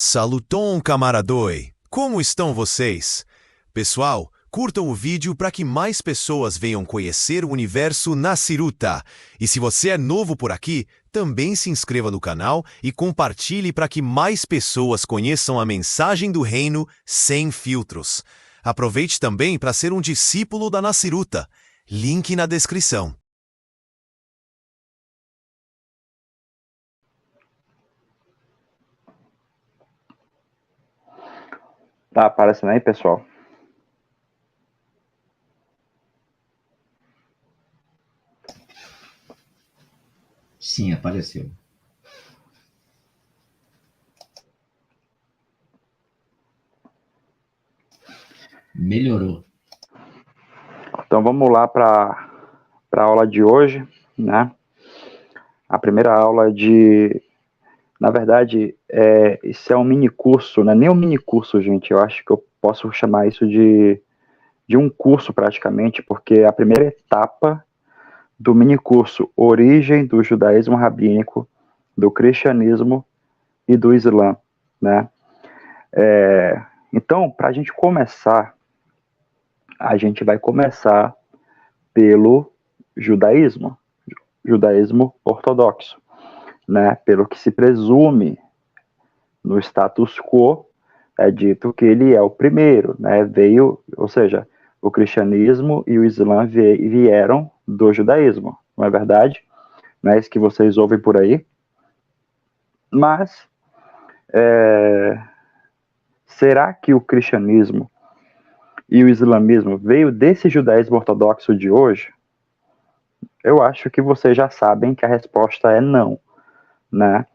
Saluton, camaradoi! Como estão vocês? Pessoal, curtam o vídeo para que mais pessoas venham conhecer o universo Naciruta. E se você é novo por aqui, também se inscreva no canal e compartilhe para que mais pessoas conheçam a mensagem do reino sem filtros. Aproveite também para ser um discípulo da Naciruta. Link na descrição. Tá aparecendo aí, pessoal? Sim, apareceu. Melhorou. Então vamos lá para a aula de hoje, né? A primeira aula na verdade, isso é um mini curso, não é nem um mini curso, gente. Eu acho que eu posso chamar isso de um curso praticamente, porque é a primeira etapa do mini curso Origem do Judaísmo Rabínico, do Cristianismo e do Islã, né? Então, para a gente começar, a gente vai começar pelo judaísmo ortodoxo, né? Pelo que se presume no status quo, é dito que ele é o primeiro, né? Ou seja, o cristianismo e o islã vieram do judaísmo, não é verdade? Não é isso que vocês ouvem por aí? Mas, será que o cristianismo e o islamismo veio desse judaísmo ortodoxo de hoje? Eu acho que vocês já sabem que a resposta é não, né?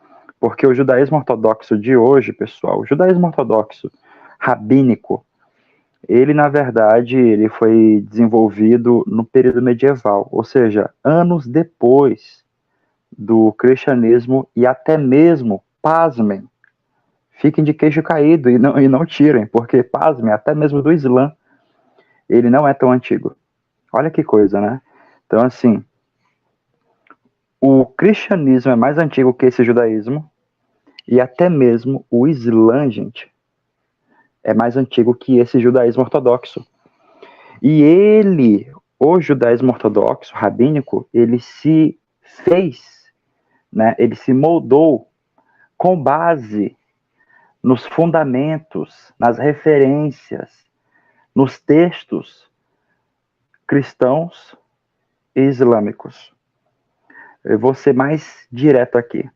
Porque o judaísmo ortodoxo de hoje, pessoal, o judaísmo ortodoxo rabínico, ele, na verdade, ele foi desenvolvido no período medieval, ou seja, anos depois do cristianismo e até mesmo, pasmem, fiquem de queixo caído e não tirem, porque, pasmem, até mesmo do Islã, ele não é tão antigo. Olha que coisa, né? Então, assim, o cristianismo é mais antigo que esse judaísmo, e até mesmo o Islã, gente, é mais antigo que esse judaísmo ortodoxo. E o judaísmo ortodoxo, rabínico, ele se fez, né, ele se moldou com base nos fundamentos, nas referências, nos textos cristãos e islâmicos. Eu vou ser mais direto aqui.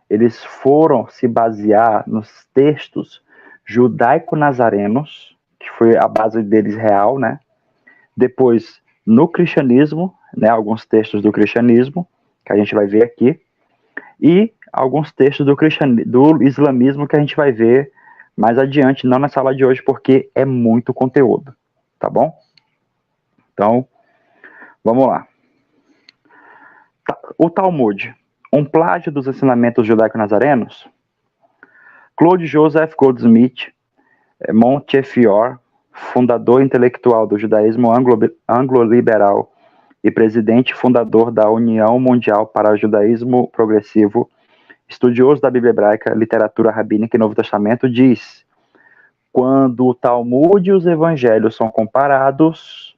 Eles foram se basear nos textos judaico-nazarenos, que foi a base deles real, né? Depois, no cristianismo, né, alguns textos do cristianismo, que a gente vai ver aqui, e alguns textos do islamismo que a gente vai ver mais adiante, não na sala de hoje, porque é muito conteúdo, tá bom? Então, vamos lá. O Talmud, um plágio dos ensinamentos judaico-nazarenos? Claude Joseph Goldsmith Montefiore, fundador intelectual do judaísmo anglo-liberal e presidente fundador da União Mundial para o Judaísmo Progressivo, estudioso da Bíblia Hebraica, literatura rabínica e Novo Testamento, diz: quando o Talmud e os evangelhos são comparados,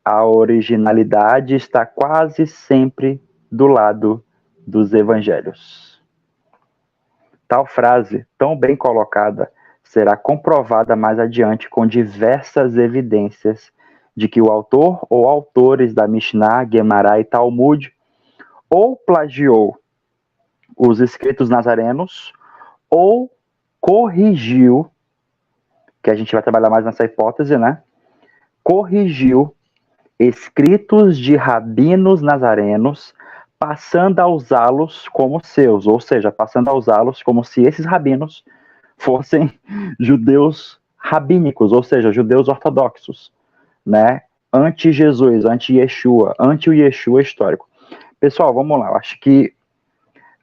a originalidade está quase sempre do lado dos evangelhos. Tal frase, tão bem colocada, será comprovada mais adiante com diversas evidências de que o autor ou autores da Mishnah, Gemara e Talmud ou plagiou os escritos nazarenos ou corrigiu, que a gente vai trabalhar mais nessa hipótese, né? Corrigiu escritos de rabinos nazarenos, passando a usá-los como seus, ou seja, passando a usá-los como se esses rabinos fossem judeus rabínicos, ou seja, judeus ortodoxos, né? Anti-Jesus, anti-Yeshua, anti o Yeshua histórico. Pessoal, vamos lá. Eu acho que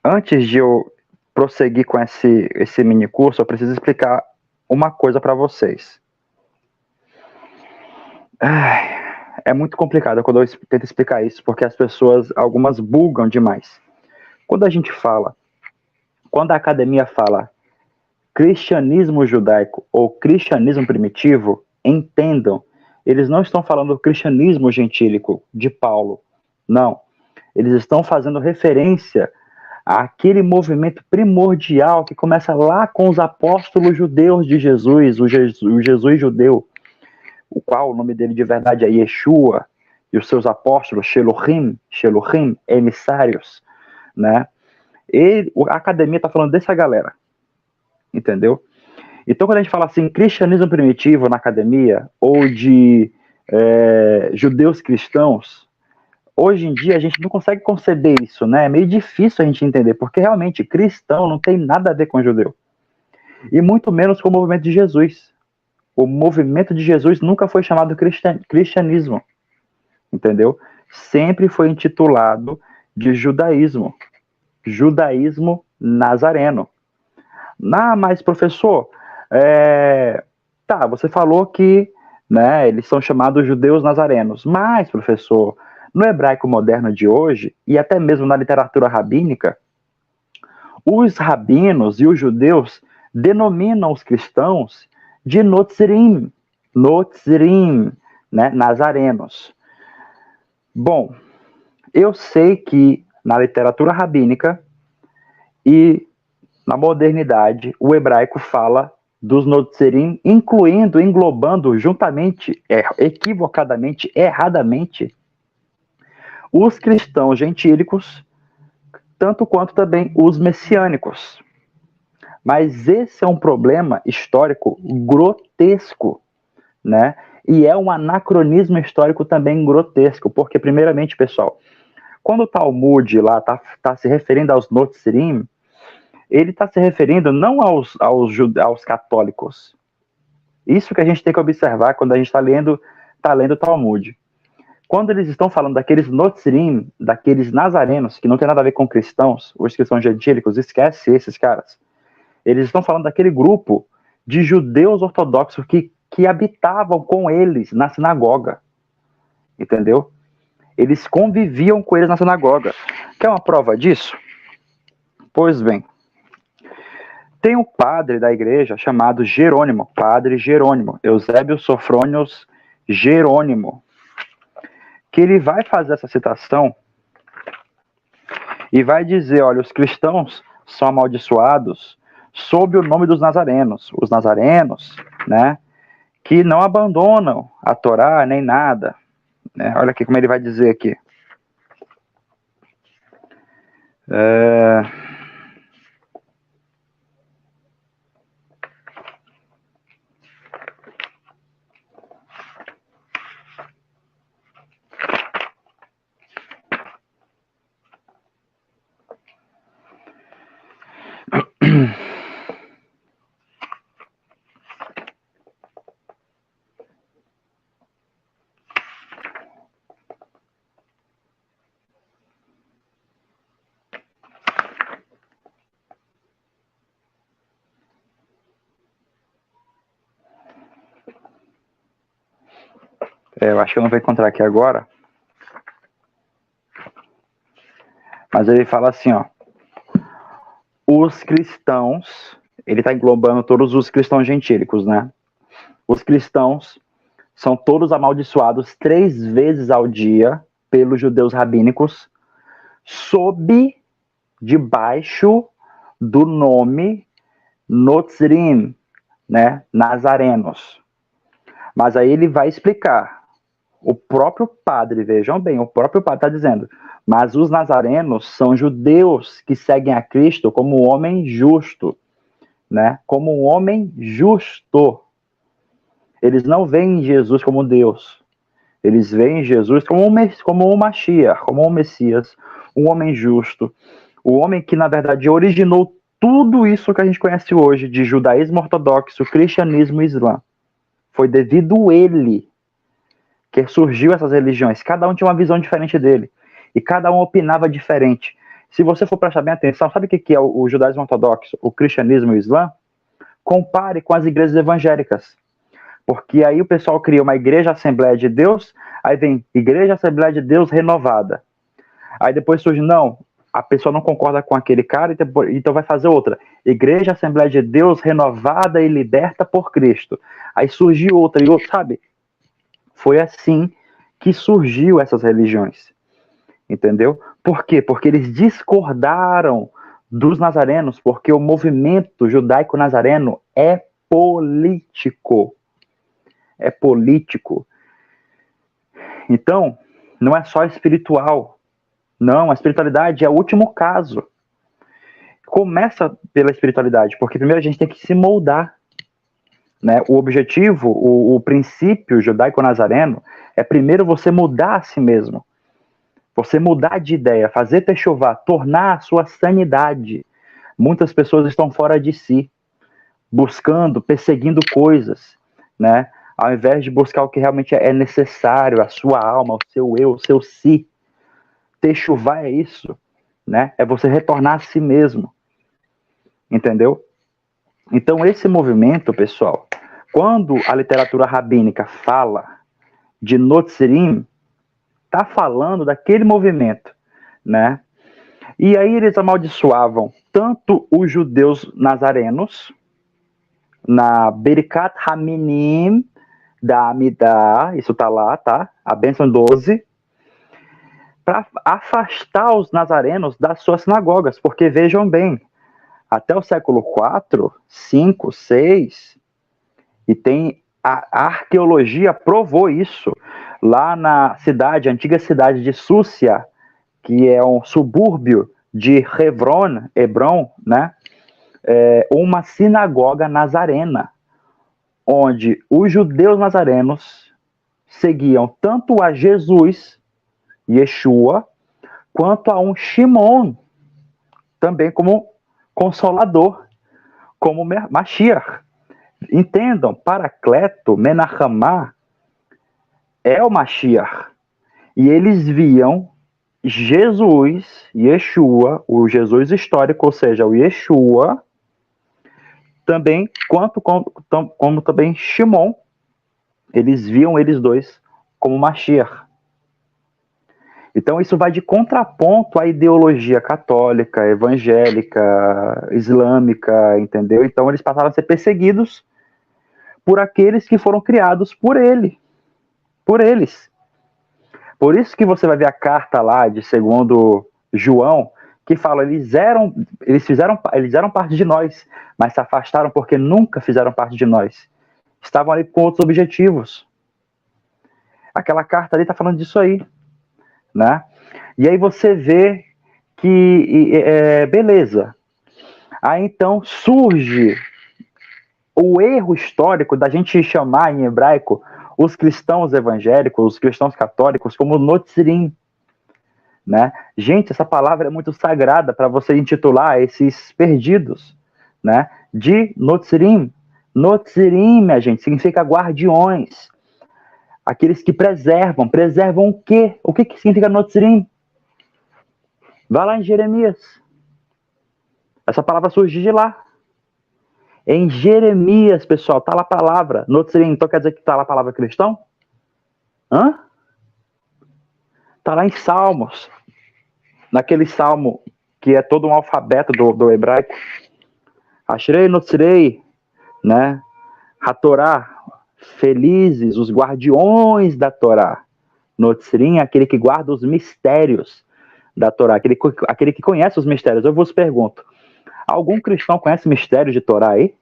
antes de eu prosseguir com esse mini curso, eu preciso explicar uma coisa para vocês. É muito complicado quando eu tento explicar isso, porque as pessoas, algumas bugam demais. Quando a academia fala cristianismo judaico ou cristianismo primitivo, entendam, eles não estão falando do cristianismo gentílico de Paulo, não. Eles estão fazendo referência àquele movimento primordial que começa lá com os apóstolos judeus de Jesus, o Jesus judeu, o qual o nome dele de verdade é Yeshua, e os seus apóstolos, Shelohim, emissários, né? A academia está falando dessa galera, entendeu? Então, quando a gente fala assim, cristianismo primitivo na academia, ou de judeus cristãos, hoje em dia a gente não consegue conceber isso, né? É meio difícil a gente entender, porque realmente cristão não tem nada a ver com judeu. E muito menos com o movimento de Jesus. O movimento de Jesus nunca foi chamado cristianismo, entendeu? Sempre foi intitulado de judaísmo. Judaísmo nazareno. Mas professor, você falou que, né, eles são chamados judeus nazarenos. Mas, professor, no hebraico moderno de hoje, e até mesmo na literatura rabínica, os rabinos e os judeus denominam os cristãos de Notzirim, né, nazarenos. Bom, eu sei que na literatura rabínica e na modernidade, o hebraico fala dos Notzirim, englobando juntamente, equivocadamente, erradamente, os cristãos gentílicos, tanto quanto também os messiânicos. Mas esse é um problema histórico grotesco, né? E é um anacronismo histórico também grotesco, porque, primeiramente, pessoal, quando o Talmud lá tá se referindo aos Notzirim, ele está se referindo não aos católicos. Isso que a gente tem que observar quando a gente está lendo o Talmud. Quando eles estão falando daqueles Notzirim, daqueles nazarenos, que não tem nada a ver com cristãos, os cristãos gentílicos, esquece esses caras. Eles estão falando daquele grupo de judeus ortodoxos que habitavam com eles na sinagoga. Entendeu? Eles conviviam com eles na sinagoga. Quer uma prova disso? Pois bem, tem um padre da igreja chamado Jerônimo, padre Jerônimo, Eusébio Sofrônios Jerônimo, que ele vai fazer essa citação e vai dizer, olha, os cristãos são amaldiçoados sob o nome dos nazarenos. Os nazarenos, né, que não abandonam a Torá nem nada. Né? Olha aqui como ele vai dizer aqui. Eu acho que eu não vou encontrar aqui agora. Mas ele fala assim, ó. Os cristãos, ele está englobando todos os cristãos gentílicos, né? Os cristãos são todos amaldiçoados 3 vezes ao dia pelos judeus rabínicos, debaixo do nome Notzirim, né? Nazarenos. Mas aí ele vai explicar. O próprio padre, vejam bem, o próprio padre está dizendo, mas os nazarenos são judeus que seguem a Cristo como um homem justo, né? Como um homem justo. Eles não veem Jesus como Deus. Eles veem Jesus como um Mashiach, como um Messias, um homem justo, o homem que, na verdade, originou tudo isso que a gente conhece hoje de judaísmo ortodoxo, cristianismo e islã. Foi devido a ele que surgiu essas religiões. Cada um tinha uma visão diferente dele. E cada um opinava diferente. Se você for prestar bem atenção, sabe o que é o judaísmo ortodoxo, o cristianismo e o islã? Compare com as igrejas evangélicas. Porque aí o pessoal cria uma igreja Assembleia de Deus, aí vem Igreja Assembleia de Deus renovada. Aí depois surge, não, a pessoa não concorda com aquele cara, então vai fazer outra. Igreja Assembleia de Deus renovada e liberta por Cristo. Aí surgiu outra e outra, sabe? Foi assim que surgiu essas religiões. Entendeu? Por quê? Porque eles discordaram dos nazarenos, porque o movimento judaico-nazareno é político. É político. Então, não é só espiritual. Não, a espiritualidade é o último caso. Começa pela espiritualidade, porque primeiro a gente tem que se moldar. Né? O objetivo, o princípio judaico-nazareno é primeiro você mudar a si mesmo. Você mudar de ideia, fazer techuvá, tornar a sua sanidade. Muitas pessoas estão fora de si, buscando, perseguindo coisas, né? Ao invés de buscar o que realmente é necessário, a sua alma, o seu eu, o seu si. Techuvá é isso, né? É você retornar a si mesmo. Entendeu? Então, esse movimento, pessoal, quando a literatura rabínica fala de Notzirim, está falando daquele movimento, né? E aí eles amaldiçoavam tanto os judeus nazarenos, na Berikat Haminim da Amidah, isso tá lá, tá? A bênção 12, para afastar os nazarenos das suas sinagogas, porque vejam bem, até o século IV, 5, 6, e tem a arqueologia provou isso, lá na cidade, antiga cidade de Súcia, que é um subúrbio de Hebron, né? Uma sinagoga nazarena, onde os judeus nazarenos seguiam tanto a Jesus, Yeshua, quanto a um Shimon, também como consolador, como Mashiach. Entendam, Paracleto, Menachamá, é o Mashiach. E eles viam Jesus, Yeshua, o Jesus histórico, ou seja, o Yeshua, também, como também Shimon, eles viam eles dois como Mashiach. Então isso vai de contraponto à ideologia católica, evangélica, islâmica, entendeu? Então eles passaram a ser perseguidos por aqueles que foram criados por eles. Por isso que você vai ver a carta lá de 2 João, que fala, eles eram parte de nós, mas se afastaram porque nunca fizeram parte de nós. Estavam ali com outros objetivos. Aquela carta ali está falando disso aí, né? E aí você vê que, beleza. Aí então surge o erro histórico da gente chamar em hebraico os cristãos evangélicos, os cristãos católicos, como Notzirim, né? Gente, essa palavra é muito sagrada para você intitular esses perdidos, né? De Notzirim. Notzirim, minha gente, significa guardiões. Aqueles que preservam. Preservam o quê? O que significa Notzirim? Vai lá em Jeremias. Essa palavra surge de lá. Em Jeremias, pessoal, está lá a palavra Notzirim. Então quer dizer que está lá a palavra cristão? Hã? Está lá em Salmos. Naquele salmo que é todo um alfabeto do hebraico. Ashrei Notzirei, né? A Torá, felizes os guardiões da Torá. Notzirim é aquele que guarda os mistérios da Torá, aquele que conhece os mistérios. Eu vos pergunto, algum cristão conhece mistérios de Torá aí?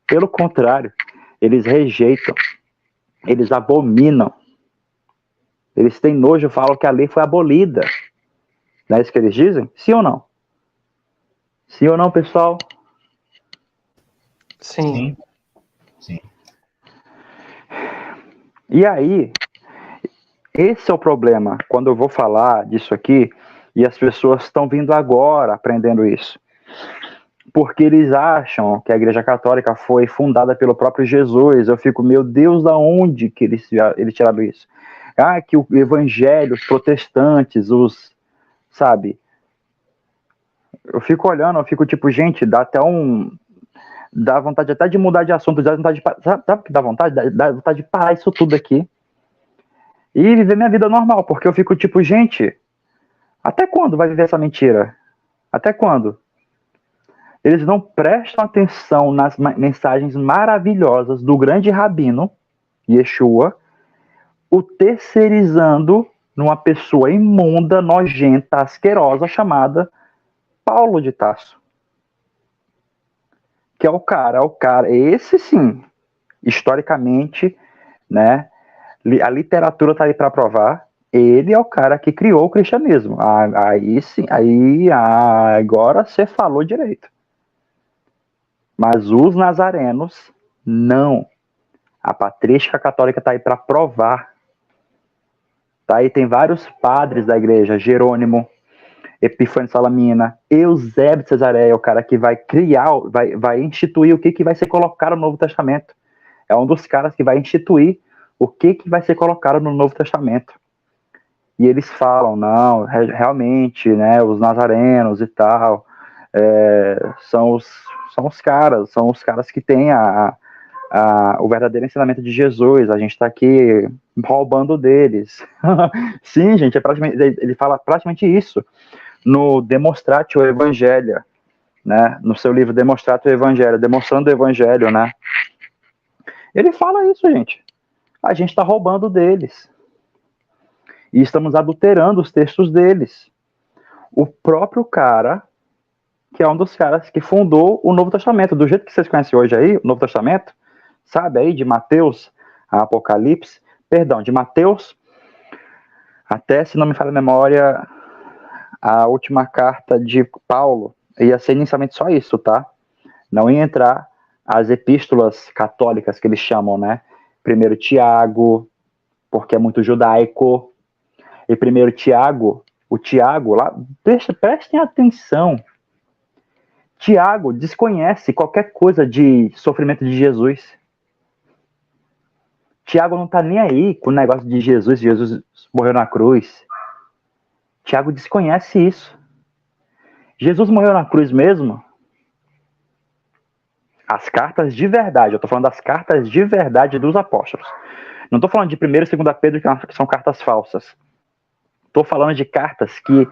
Pelo contrário, eles rejeitam, eles abominam, eles têm nojo, falam que a lei foi abolida. Não é isso que eles dizem? Sim ou não? Sim ou não, pessoal? Sim. E aí, esse é o problema, quando eu vou falar disso aqui, e as pessoas estão vindo agora aprendendo isso. Porque eles acham que a Igreja Católica foi fundada pelo próprio Jesus. Eu fico, meu Deus, da onde que eles tiraram isso? Ah, que o evangelho, os protestantes, sabe? Eu fico olhando, eu fico tipo, gente, dá vontade até de mudar de assunto, sabe o que dá vontade? Dá vontade de parar isso tudo aqui e viver minha vida normal, porque eu fico tipo, gente, Até quando vai viver essa mentira? Até quando? Eles não prestam atenção nas mensagens maravilhosas do grande rabino, Yeshua, o terceirizando numa pessoa imunda, nojenta, asquerosa, chamada Paulo de Tarso. Que é o cara, esse sim, historicamente, né, a literatura está aí para provar, ele é o cara que criou o cristianismo. Aí sim, agora você falou direito. Mas os nazarenos, não. A patrística católica está aí para provar. Tá aí, tem vários padres da igreja, Jerônimo, Epifânio Salamina, Eusébio de Cesareia, o cara que vai criar, vai instituir o que vai ser colocado no Novo Testamento. É um dos caras que vai instituir o que vai ser colocado no Novo Testamento. E eles falam, não, realmente, né, os nazarenos e tal, são os caras que têm o verdadeiro ensinamento de Jesus. A gente está aqui roubando deles. Sim, gente, ele fala praticamente isso no Demonstratio Evangelia, né? No seu livro Demonstratio Evangelia, demonstrando o Evangelho, né? Ele fala isso, gente. A gente está roubando deles. E estamos adulterando os textos deles. O próprio cara, que é um dos caras que fundou o Novo Testamento, do jeito que vocês conhecem hoje aí, o Novo Testamento, sabe aí, de Mateus a Apocalipse, de Mateus até, se não me falha a memória, a última carta de Paulo, ia ser inicialmente só isso, tá? Não ia entrar as epístolas católicas que eles chamam, né? Primeiro Tiago, porque é muito judaico, e primeiro Tiago, o Tiago lá, prestem atenção, Tiago desconhece qualquer coisa de sofrimento de Jesus. Tiago não tá nem aí com o negócio de Jesus morreu na cruz. Tiago desconhece isso. Jesus morreu na cruz mesmo? As cartas de verdade, eu tô falando das cartas de verdade dos apóstolos. Não tô falando de 1º e 2 Pedro, que são cartas falsas. Tô falando de cartas que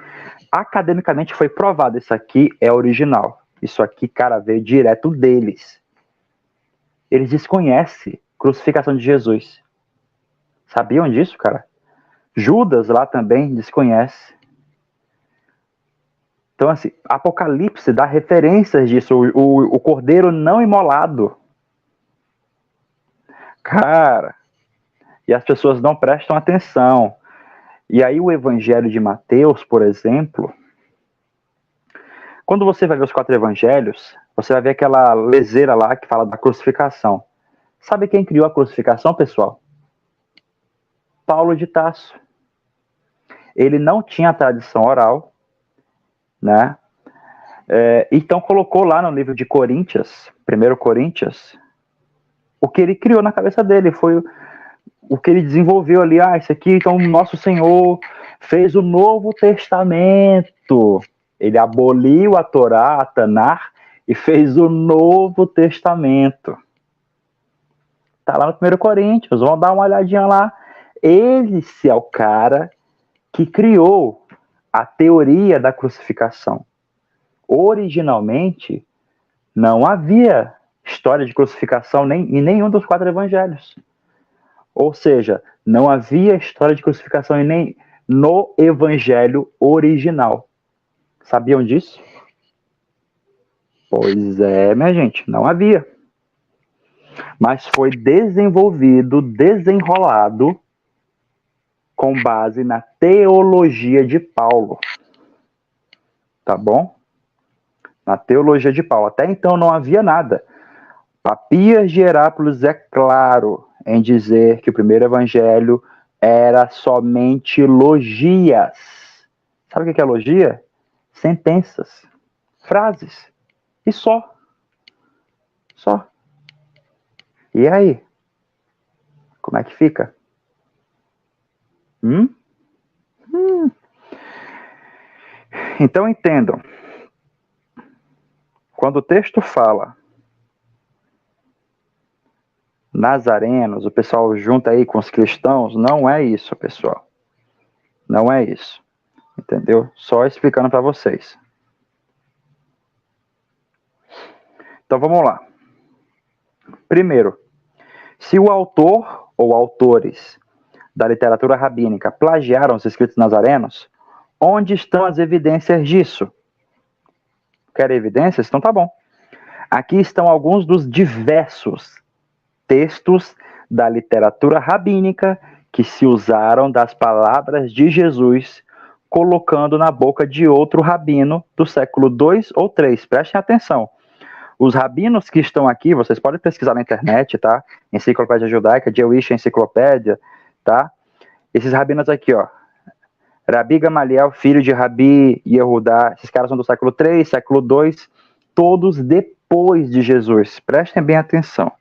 academicamente foi provado. Isso aqui é original. Isso aqui, cara, veio direto deles. Eles desconhecem a crucificação de Jesus. Sabiam disso, cara? Judas lá também desconhece. Então, assim, Apocalipse dá referências disso. O cordeiro não imolado. Cara, e as pessoas não prestam atenção. E aí o Evangelho de Mateus, por exemplo, quando você vai ver os 4 evangelhos, você vai ver aquela leseira lá que fala da crucificação. Sabe quem criou a crucificação, pessoal? Paulo de Tarso. Ele não tinha tradição oral, né? Então colocou lá no livro de Coríntios, 1 Coríntios, o que ele criou na cabeça dele, foi o que ele desenvolveu ali. Isso aqui, então, nosso Senhor fez o Novo Testamento. Ele aboliu a Torá, a Tanar, e fez o Novo Testamento. Tá lá no 1 Coríntios, vamos dar uma olhadinha lá. Esse é o cara que criou a teoria da crucificação. Originalmente, não havia história de crucificação em nenhum dos 4 evangelhos. Ou seja, não havia história de crucificação nem no evangelho original. Sabiam disso? Pois é, minha gente, não havia. Mas foi desenvolvido, desenrolado, com base na teologia de Paulo. Tá bom? Na teologia de Paulo. Até então não havia nada. Papias de Herápolis é claro em dizer que o primeiro evangelho era somente logias. Sabe o que é logia? Sentenças, frases. E só. Só. E aí? Como é que fica? Então entendam. Quando o texto fala nazarenos, o pessoal junta aí com os cristãos, não é isso, pessoal. Não é isso. Entendeu? Só explicando para vocês. Então vamos lá. Primeiro, se o autor ou autores da literatura rabínica plagiaram os escritos nazarenos, onde estão as evidências disso? Querem evidências? Então tá bom. Aqui estão alguns dos diversos textos da literatura rabínica que se usaram das palavras de Jesus, colocando na boca de outro rabino do século 2 ou 3. Prestem atenção. Os rabinos que estão aqui, vocês podem pesquisar na internet, tá? Enciclopédia Judaica, Jewish Enciclopédia, tá? Esses rabinos aqui, ó. Rabi Gamaliel, filho de Rabi Yehudá, esses caras são do século 3, século 2, todos depois de Jesus. Prestem bem atenção.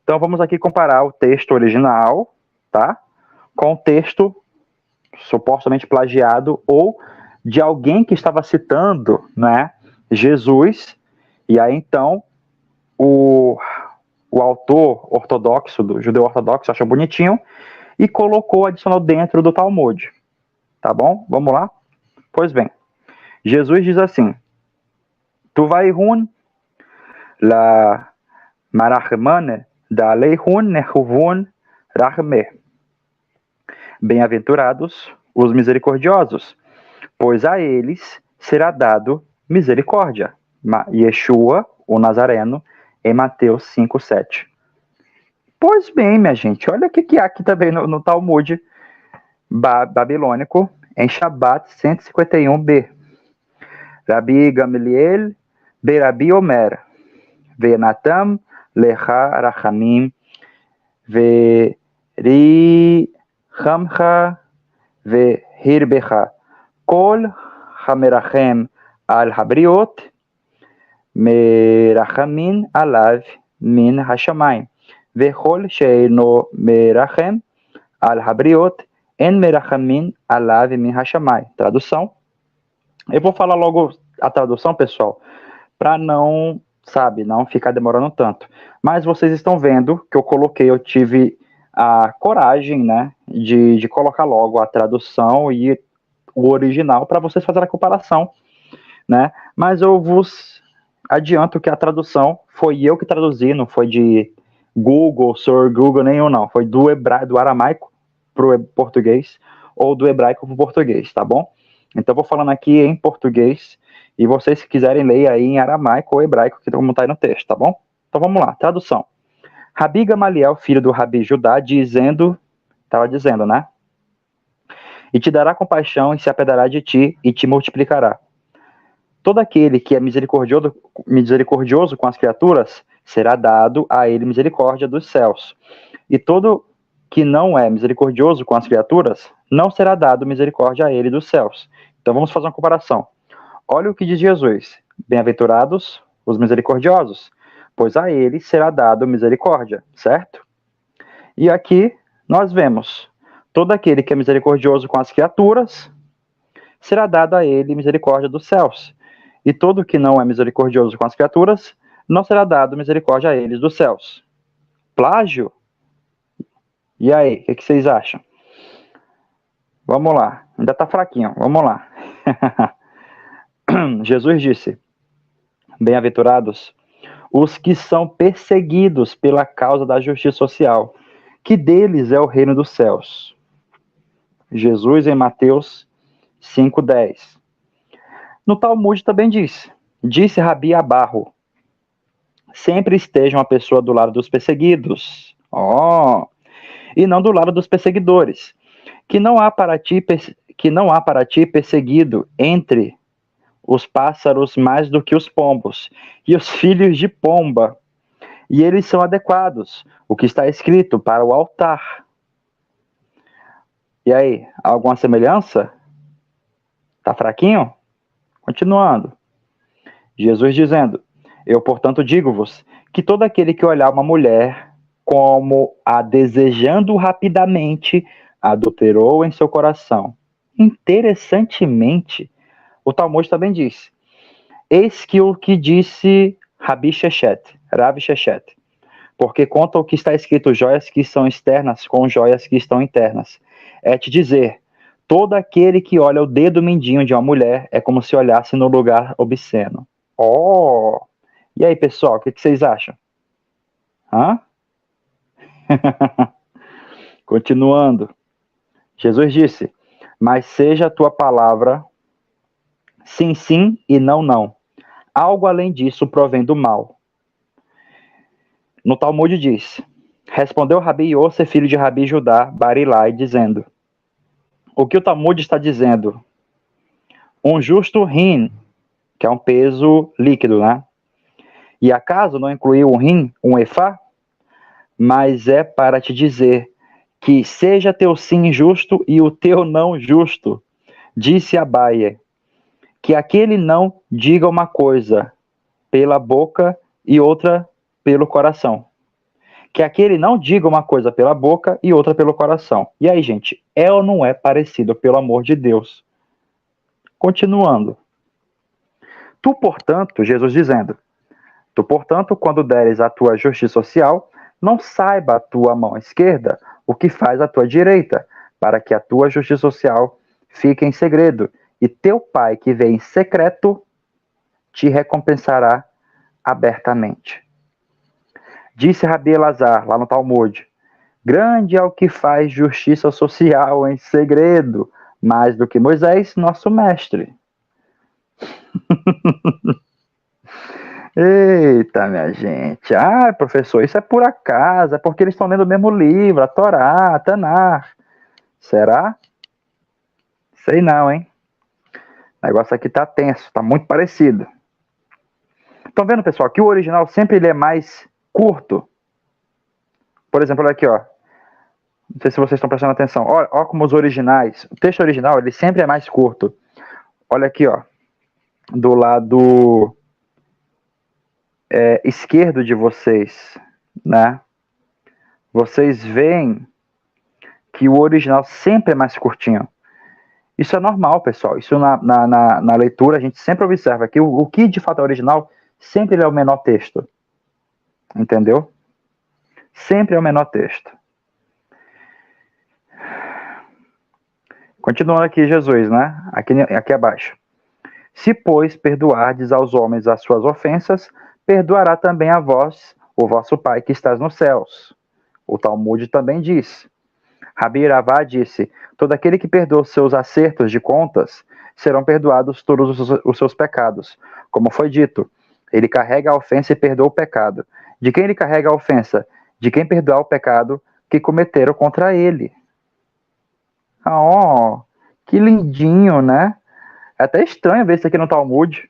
Então vamos aqui comparar o texto original, tá? Com o texto supostamente plagiado ou de alguém que estava citando, né, Jesus. E aí então o autor ortodoxo, do judeu ortodoxo, achou bonitinho e colocou, adicionou dentro do Talmud. Tá bom? Vamos lá? Pois bem, Jesus diz assim: Tu vai hun la marachmane da leihun nehuvun rachme. Bem-aventurados os misericordiosos, pois a eles será dado misericórdia. Yeshua, o Nazareno, em Mateus 5:7. Pois bem, minha gente, olha o que há aqui também no Talmud babilônico, em Shabat 151b. Rabi Gamliel Berabi Omer, Venatam Lecha Rachamim, Verichamcha Verhirbecha, Kol Hamerachem al Habriot, Merachamin alav min hashamayim, Vechol sheino merachem al Habriot, En merachamin alav min hashamay. Tradução. Eu vou falar logo a tradução, pessoal, para não ficar demorando tanto. Mas vocês estão vendo que eu tive a coragem, né, de colocar logo a tradução e o original para vocês fazerem a comparação, né? Mas eu vos adianto que a tradução foi eu que traduzi, não foi de Google, Sir Google nenhum, não. Foi do aramaico para o português ou do hebraico para o português, tá bom? Então, eu vou falando aqui em português e vocês, se quiserem, ler aí em aramaico ou hebraico, que como está aí no texto, tá bom? Então, vamos lá, tradução. Rabi Gamaliel, filho do Rabi Judá, estava dizendo, né? E te dará compaixão e se apedará de ti e te multiplicará. Todo aquele que é misericordioso com as criaturas, será dado a ele misericórdia dos céus. E todo que não é misericordioso com as criaturas, não será dado misericórdia a ele dos céus. Então vamos fazer uma comparação. Olha o que diz Jesus: bem-aventurados os misericordiosos, pois a eles será dado misericórdia, certo? E aqui nós vemos: todo aquele que é misericordioso com as criaturas, será dado a ele misericórdia dos céus. E todo que não é misericordioso com as criaturas, não será dado misericórdia a eles dos céus. Plágio? E aí, o que vocês acham? Vamos lá, ainda está fraquinho, vamos lá. Jesus disse: bem-aventurados os que são perseguidos pela causa da justiça social, que deles é o reino dos céus. Jesus em Mateus 5:10. No Talmud também disse Rabi Abarro: sempre esteja uma pessoa do lado dos perseguidos, e não do lado dos perseguidores, que não há para ti perseguido entre os pássaros mais do que os pombos, e os filhos de pomba, e eles são adequados, o que está escrito para o altar. E aí, alguma semelhança? Tá fraquinho? Continuando. Jesus dizendo: eu, portanto, digo-vos que todo aquele que olhar uma mulher como a desejando rapidamente, adulterou em seu coração. Interessantemente, o Talmud também diz: eis que o que disse Rabi Shechet, porque conta o que está escrito, joias que são externas com joias que estão internas. É te dizer, Todo aquele que olha o dedo mindinho de uma mulher é como se olhasse no lugar obsceno. Oh! E aí, pessoal, o que vocês acham? Hã? Continuando. Jesus disse: mas seja a tua palavra sim, sim e não, não. Algo além disso provém do mal. No Talmud diz: respondeu Rabi Yosef, filho de Rabi Judá, Barilai, dizendo: o que o Talmud está dizendo? Um justo rim, que é um peso líquido, né? E acaso não incluiu um rim, um efá? Mas é para te dizer que seja teu sim justo e o teu não justo. Disse Abaye, que aquele não diga uma coisa pela boca e outra pelo coração. Que aquele não diga uma coisa pela boca e outra pelo coração. E aí, gente, é ou não é parecido, pelo amor de Deus? Continuando. Tu, portanto, Jesus dizendo, tu, portanto, quando deres a tua justiça social, não saiba a tua mão esquerda o que faz a tua direita, para que a tua justiça social fique em segredo, e teu pai que vê em secreto te recompensará abertamente. Disse Rabi Elazar, lá no Talmud, grande é o que faz justiça social em segredo, mais do que Moisés, nosso mestre. Eita, minha gente. Ah, professor, isso é por acaso, é porque eles estão lendo o mesmo livro, a Torá, a Tanar. Será? Sei não, hein? O negócio aqui tá tenso, tá muito parecido. Estão vendo, pessoal, que o original sempre ele é mais curto. Por exemplo, olha aqui, ó. Não sei se vocês estão prestando atenção. Olha como os originais, o texto original, ele sempre é mais curto. Olha aqui, ó. Do lado esquerdo de vocês, né? Vocês veem que o original sempre é mais curtinho. Isso é normal, pessoal. Isso na leitura a gente sempre observa que o que de fato é original sempre é o menor texto. Entendeu? Sempre é o menor texto. Continuando aqui, Jesus, né? Aqui abaixo. Se, pois, perdoardes aos homens as suas ofensas, perdoará também a vós, o vosso Pai que estás nos céus. O Talmud também diz. Rabi Iravá disse, todo aquele que perdoa os seus acertos de contas, serão perdoados todos os seus pecados. Como foi dito, ele carrega a ofensa e perdoa o pecado. De quem ele carrega a ofensa? De quem perdoar o pecado que cometeram contra ele. Oh, que lindinho, né? É até estranho ver isso aqui no Talmud.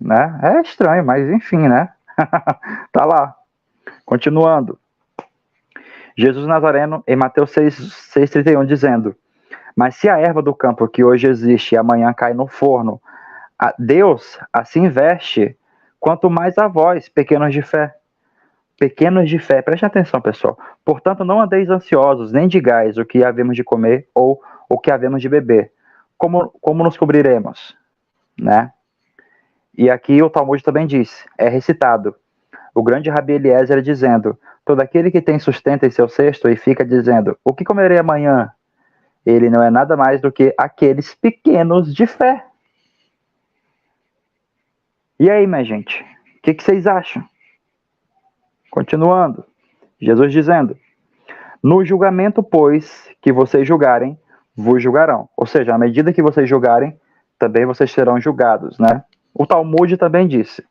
Né? É estranho, mas enfim, né? Tá lá. Continuando. Jesus Nazareno, em Mateus 6,31, dizendo, mas se a erva do campo que hoje existe e amanhã cai no forno, Deus assim veste, quanto mais a vós, pequenos de fé. Pequenos de fé, preste atenção, pessoal. Portanto, não andeis ansiosos, nem digais o que havemos de comer ou o que havemos de beber. Como nos cobriremos? Né? E aqui o Talmud também diz, é recitado, o grande Rabi Eliezer dizendo, todo aquele que tem sustento em seu cesto e fica dizendo, o que comerei amanhã? Ele não é nada mais do que aqueles pequenos de fé. E aí, minha gente, o que vocês acham? Continuando, Jesus dizendo, no julgamento, pois, que vocês julgarem, vos julgarão. Ou seja, à medida que vocês julgarem, também vocês serão julgados, né? O Talmud também disse.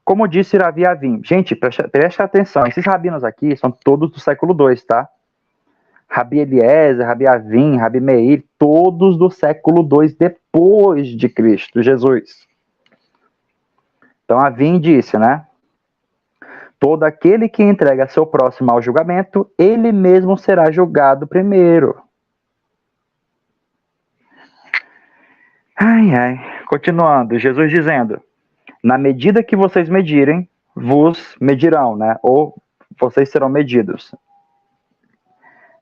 Como disse Rabi Avim, gente, preste atenção, esses rabinos aqui são todos do século II, tá? Rabi Eliezer, Rabi Avim, Rabi Meir, todos do século II depois de Cristo, Jesus. Então Avim disse, né? Todo aquele que entrega seu próximo ao julgamento, ele mesmo será julgado primeiro. Ai, ai. Continuando, Jesus dizendo, na medida que vocês medirem, vos medirão, né? Ou vocês serão medidos.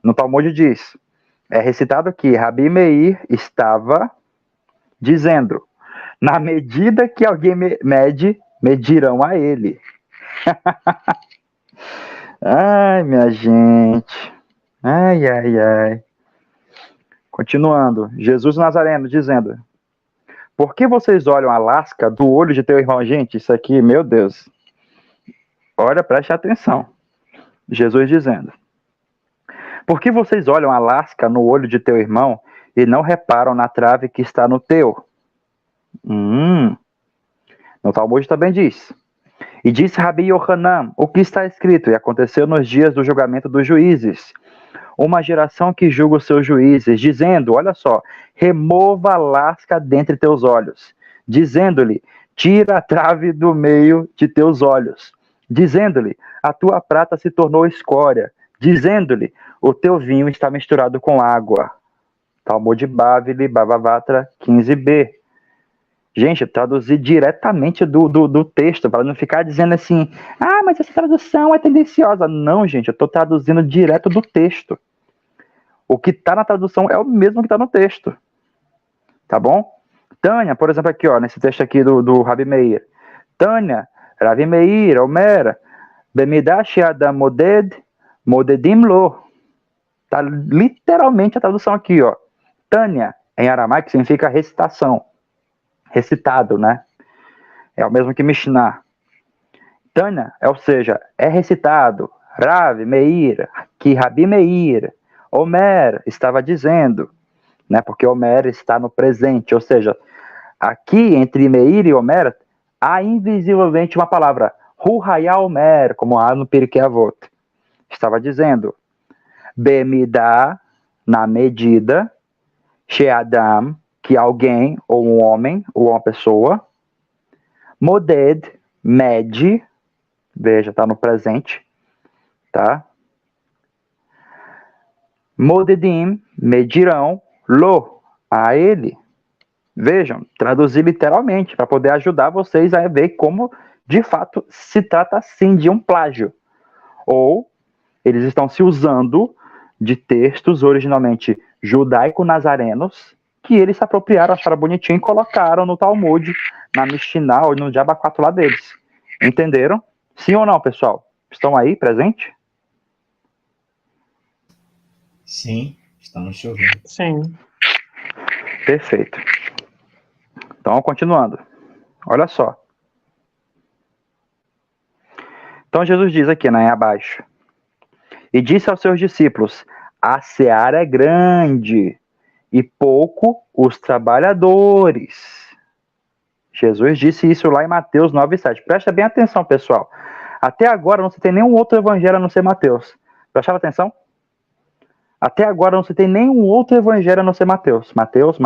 No Talmud diz, é recitado que Rabi Meir estava dizendo, na medida que alguém mede, medirão a ele. Ai, minha gente. Ai, ai, ai. Continuando, Jesus Nazareno dizendo: por que vocês olham a lasca do olho de teu irmão? Gente, isso aqui, meu Deus. Olha, preste atenção. Jesus dizendo: por que vocês olham a lasca no olho de teu irmão e não reparam na trave que está no teu? No Talmud também diz: e disse Rabi Yohanan, o que está escrito, e aconteceu nos dias do julgamento dos juízes, uma geração que julga os seus juízes, dizendo, olha só, remova a lasca dentre teus olhos, dizendo-lhe, tira a trave do meio de teus olhos, dizendo-lhe, a tua prata se tornou escória, dizendo-lhe, o teu vinho está misturado com água. Talmud Bavli, Bhavavatra 15b. Gente, traduzir diretamente do texto, para não ficar dizendo assim, mas essa tradução é tendenciosa. Não, gente, eu estou traduzindo direto do texto. O que está na tradução é o mesmo que está no texto. Tá bom? Tânia, por exemplo, aqui, ó, nesse texto aqui do Rabi Meir. Tânia, Rabi Meir, Omer, Bemidash Adam Moded, Modedim Lo. Tá literalmente a tradução aqui, ó. Tânia, em aramaico, significa recitação. Recitado, né? É o mesmo que Mishnah. Tânia, ou seja, é recitado. Rav, Meir, que Rabi Meir, Omer estava dizendo, né? Porque Omer está no presente, ou seja, aqui entre Meir e Omer há invisivelmente uma palavra, Hu Haya Omer, como há no Pirkei Avot. Estava dizendo, Bemidah, na medida, Sheadam, que alguém, ou um homem, ou uma pessoa, Moded, mede, veja, está no presente, tá? Modedim, medirão, lo, a ele. Vejam, traduzir literalmente, para poder ajudar vocês a ver como, de fato, se trata sim de um plágio. Ou, eles estão se usando de textos originalmente judaico-nazarenos, que eles se apropriaram, acharam bonitinho e colocaram no Talmud, na Mishnah ou no Diaba 4 lá deles. Entenderam? Sim ou não, pessoal? Estão aí, presente? Sim, estamos te ouvindo. Sim. Perfeito. Então, continuando. Olha só. Então, Jesus diz aqui, né, abaixo. E disse aos seus discípulos, a seara é grande e pouco os trabalhadores. Jesus disse isso lá em Mateus 9:7. Presta bem atenção, pessoal. Até agora não se tem nenhum outro evangelho a não ser Mateus. Prestaram atenção? Até agora não se tem nenhum outro evangelho a não ser Mateus. Mateus.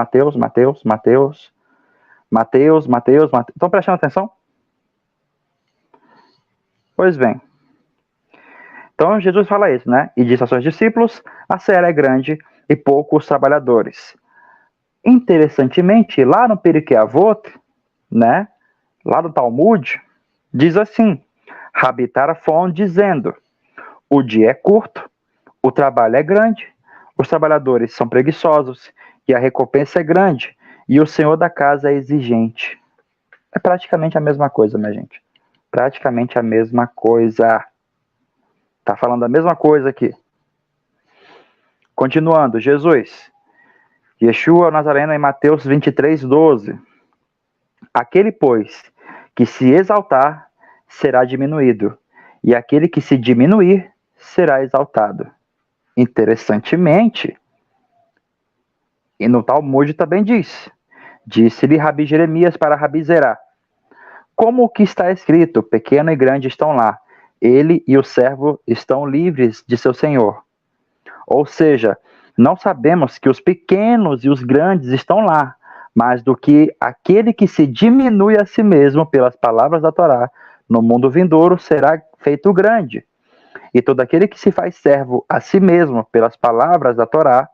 Estão prestando atenção? Pois bem. Então Jesus fala isso, né? E disse aos seus discípulos, a seara é grande e poucos trabalhadores. Interessantemente, lá no Pirkei Avot, né? Lá no Talmud, diz assim, Rabi Tarfon dizendo, o dia é curto, o trabalho é grande, os trabalhadores são preguiçosos e a recompensa é grande e o senhor da casa é exigente. É praticamente a mesma coisa, minha gente. Praticamente a mesma coisa. Tá falando a mesma coisa aqui. Continuando, Jesus. Yeshua, o Nazareno, em Mateus 23:12. Aquele, pois, que se exaltar, será diminuído, e aquele que se diminuir, será exaltado. Interessantemente, e no Talmud também diz, disse-lhe Rabi Jeremias para Rabi Zerá, como o que está escrito, pequeno e grande estão lá, ele e o servo estão livres de seu senhor. Ou seja, não sabemos que os pequenos e os grandes estão lá, mas do que aquele que se diminui a si mesmo pelas palavras da Torá, no mundo vindouro será feito grande. E todo aquele que se faz servo a si mesmo pelas palavras da Torá,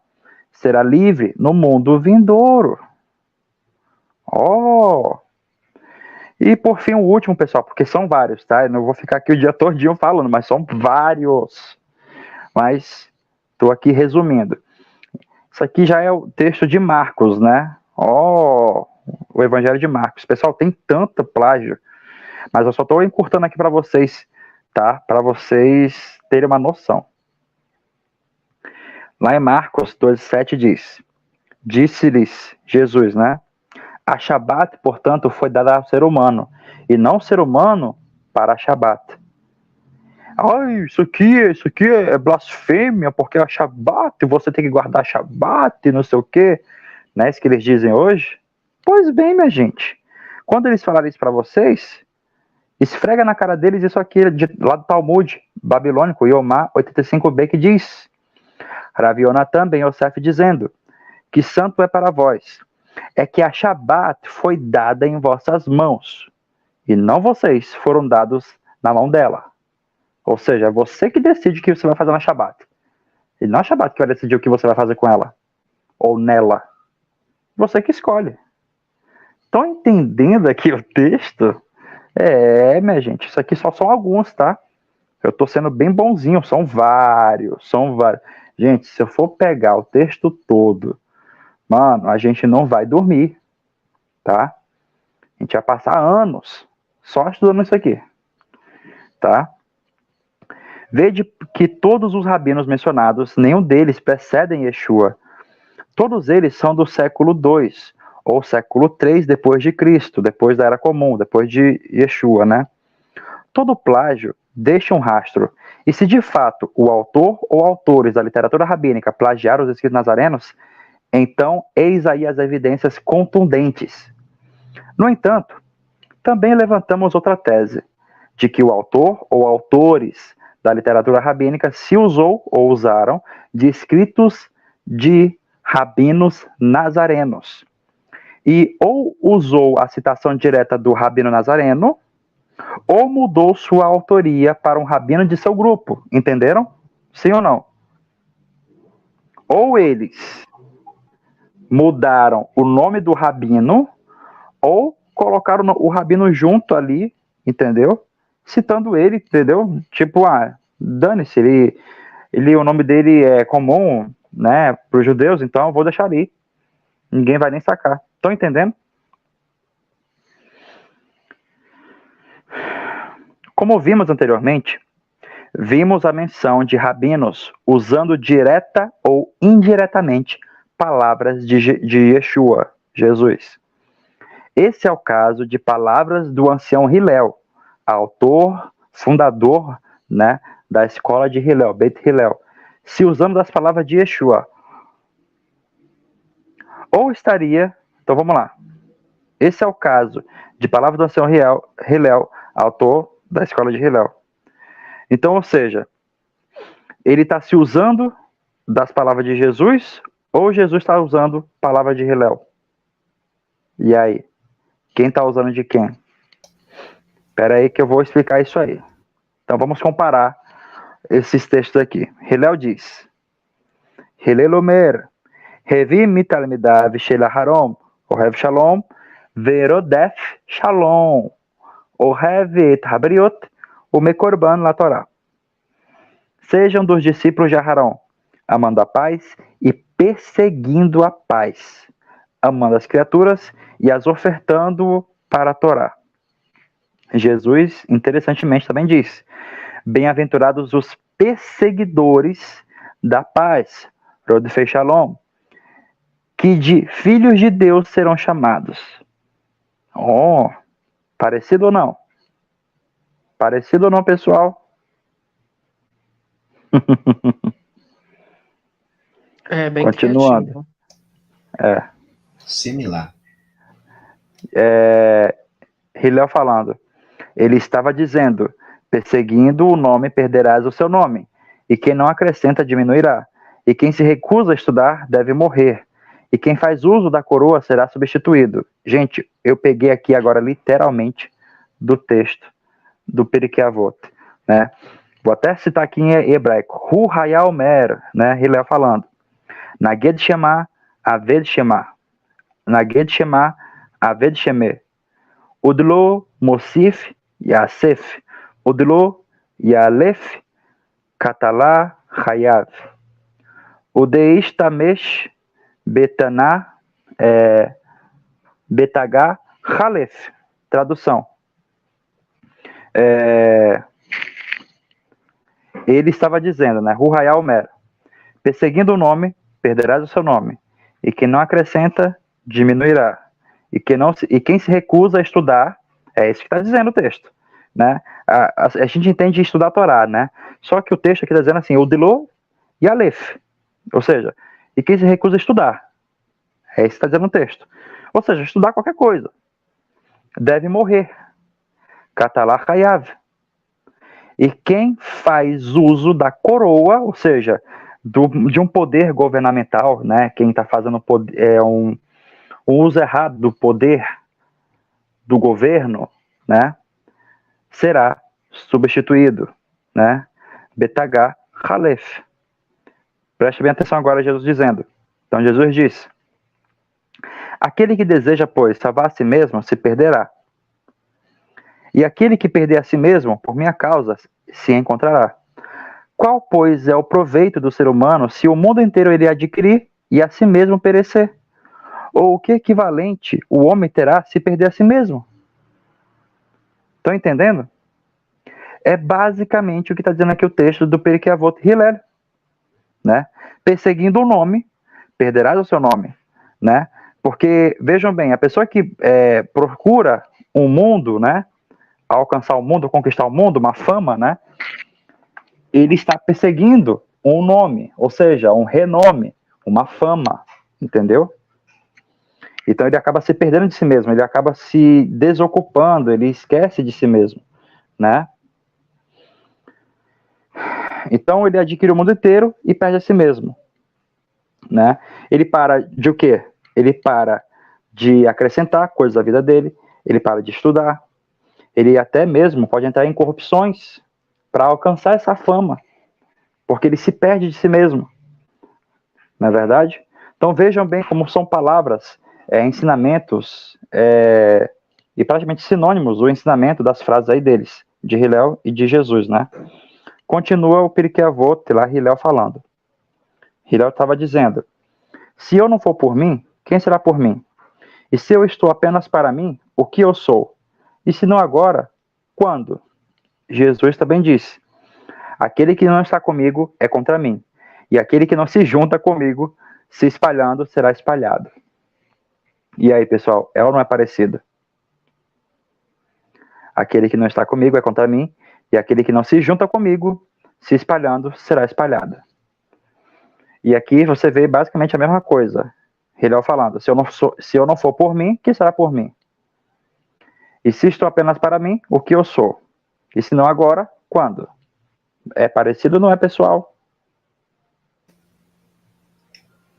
será livre no mundo vindouro. Oh! E por fim o último, pessoal, porque são vários, tá? Eu não vou ficar aqui o dia todinho falando, mas são vários. Mas estou aqui resumindo. Isso aqui já é o texto de Marcos, né? Oh, o Evangelho de Marcos. Pessoal, tem tanto plágio, mas eu só estou encurtando aqui para vocês, tá? Para vocês terem uma noção. Lá em Marcos 12:7 diz, Disse-lhes Jesus, né? A Shabat, portanto, foi dada ao ser humano, e não o ser humano para a Shabat. Ai, isso aqui é blasfêmia, porque a Shabat, você tem que guardar a Shabat, não sei o quê. Não é isso que eles dizem hoje? Pois bem, minha gente, quando eles falarem isso para vocês, esfrega na cara deles isso aqui, lá do Talmud, babilônico, Yomá 85b, que diz: Rav Yonatan ben Yosef dizendo, que santo é para vós, é que a Shabat foi dada em vossas mãos, e não vocês foram dados na mão dela. Ou seja, é você que decide o que você vai fazer na Shabat. E não é a Shabat que vai decidir o que você vai fazer com ela, ou nela. Você que escolhe. Estão entendendo aqui o texto? Minha gente, isso aqui só são alguns, tá? Eu tô sendo bem bonzinho, são vários. Gente, se eu for pegar o texto todo, mano, a gente não vai dormir, tá? A gente vai passar anos só estudando isso aqui, tá? Vede que todos os rabinos mencionados, nenhum deles precedem Yeshua. Todos eles são do século II, ou século III depois de Cristo, depois da Era Comum, depois de Yeshua, né? Todo plágio deixa um rastro. E se de fato o autor ou autores da literatura rabínica plagiaram os escritos nazarenos, então eis aí as evidências contundentes. No entanto, também levantamos outra tese, de que o autor ou autores da literatura rabínica se usou ou usaram de escritos de rabinos nazarenos. E ou usou a citação direta do rabino nazareno, ou mudou sua autoria para um rabino de seu grupo. Entenderam? Sim ou não? Ou eles mudaram o nome do rabino, ou colocaram o rabino junto ali, entendeu? Citando ele, entendeu? Tipo, dane-se, o nome dele é comum, né, para os judeus, então eu vou deixar ali. Ninguém vai nem sacar. Estão entendendo? Como vimos anteriormente, vimos a menção de rabinos usando direta ou indiretamente palavras de Yeshua, Jesus. Esse é o caso de palavras do ancião Hillel, autor, fundador, né, da escola de Hillel, Beit Hillel, se usando das palavras de Yeshua. Ou estaria, então vamos lá, esse é o caso de palavras do ancião Hillel, autor da escola de Hillel. Então, ou seja, ele está se usando das palavras de Jesus, ou Jesus está usando palavras de Hillel? E aí? Quem está usando de quem? Espera aí que eu vou explicar isso aí. Então vamos comparar esses textos aqui. Hillel diz: Hillel Omer, Revi mitalmidav shel Aharon, Ohev Shalom, Verodef Shalom, Ohev et Habriot, o Mekorban la Torá. Sejam dos discípulos de Aharon, amando a paz e perseguindo a paz, amando as criaturas e as ofertando para a Torá. Jesus, interessantemente, também diz: bem-aventurados os perseguidores da paz, Rodfei Shalom, que de filhos de Deus serão chamados. Oh, parecido ou não? Parecido ou não, pessoal? Bem Continuando. criativo. Similar. Hillel falando. Ele estava dizendo: perseguindo o nome, perderás o seu nome. E quem não acrescenta, diminuirá. E quem se recusa a estudar, deve morrer. E quem faz uso da coroa será substituído. Gente, eu peguei aqui agora literalmente do texto do Pirkei Avot, né? Vou até citar aqui em hebraico. Hu Hayal Mer, né? Hillel falando. Naged Shema, Aved Shema. Naged Shema, Aved Sheme. Udlo Mosif Yasef. Udlo Yalef Katalá Hayav. Udeish Tamesh Betaná Betagá Halef. Tradução. Ele estava dizendo, né? Ruhayal Mer. Perseguindo o nome, perderás o seu nome. e quem não acrescenta, diminuirá. E quem se recusa a estudar, é isso que está dizendo o texto, né? A gente entende estudar a Torá, né? Só que o texto aqui está dizendo assim, Udilô e Aleph. Ou seja, e quem se recusa a estudar. É isso que está dizendo o texto. Ou seja, estudar qualquer coisa. Deve morrer. Katalá Hayav. E quem faz uso da coroa, ou seja, de um poder governamental, né? Quem está fazendo um uso errado do poder do governo, né? Será substituído, né? Betagá Halef. Preste bem atenção agora a Jesus dizendo. Então Jesus diz: aquele que deseja, pois, salvar a si mesmo, se perderá. E aquele que perder a si mesmo, por minha causa, se encontrará. Qual, pois, é o proveito do ser humano se o mundo inteiro ele adquirir e a si mesmo perecer? Ou o que equivalente o homem terá se perder a si mesmo? Estão entendendo? É basicamente o que está dizendo aqui o texto do Pirkei Avot Hillel, né? Perseguindo o nome, perderás o seu nome, né? Porque, vejam bem, a pessoa que procura um mundo, né? Alcançar o mundo, conquistar o mundo, uma fama, né? Ele está perseguindo um nome, ou seja, um renome, uma fama, entendeu? Então ele acaba se perdendo de si mesmo, ele acaba se desocupando, ele esquece de si mesmo, né? Então ele adquire o mundo inteiro e perde a si mesmo, né? Ele para de o quê? Ele para de acrescentar coisas à vida dele, ele para de estudar, ele até mesmo pode entrar em corrupções para alcançar essa fama, porque ele se perde de si mesmo, não é verdade? Então vejam bem como são palavras, ensinamentos e praticamente sinônimos o ensinamento das frases aí deles, de Hillel e de Jesus, né? Continua o Pirkei Avot lá, Hillel falando. Hillel estava dizendo: se eu não for por mim, quem será por mim? E se eu estou apenas para mim, o que eu sou? E se não agora, quando? Jesus também disse: aquele que não está comigo é contra mim, e aquele que não se junta comigo, se espalhando, será espalhado. E aí, pessoal, é ou não é parecido? Aquele que não está comigo é contra mim, e aquele que não se junta comigo, se espalhando, será espalhado. E aqui você vê basicamente a mesma coisa. Hillel falando: se eu não for por mim, quem será por mim? E se estou apenas para mim, o que eu sou? E se não agora, quando? É parecido ou não é, pessoal?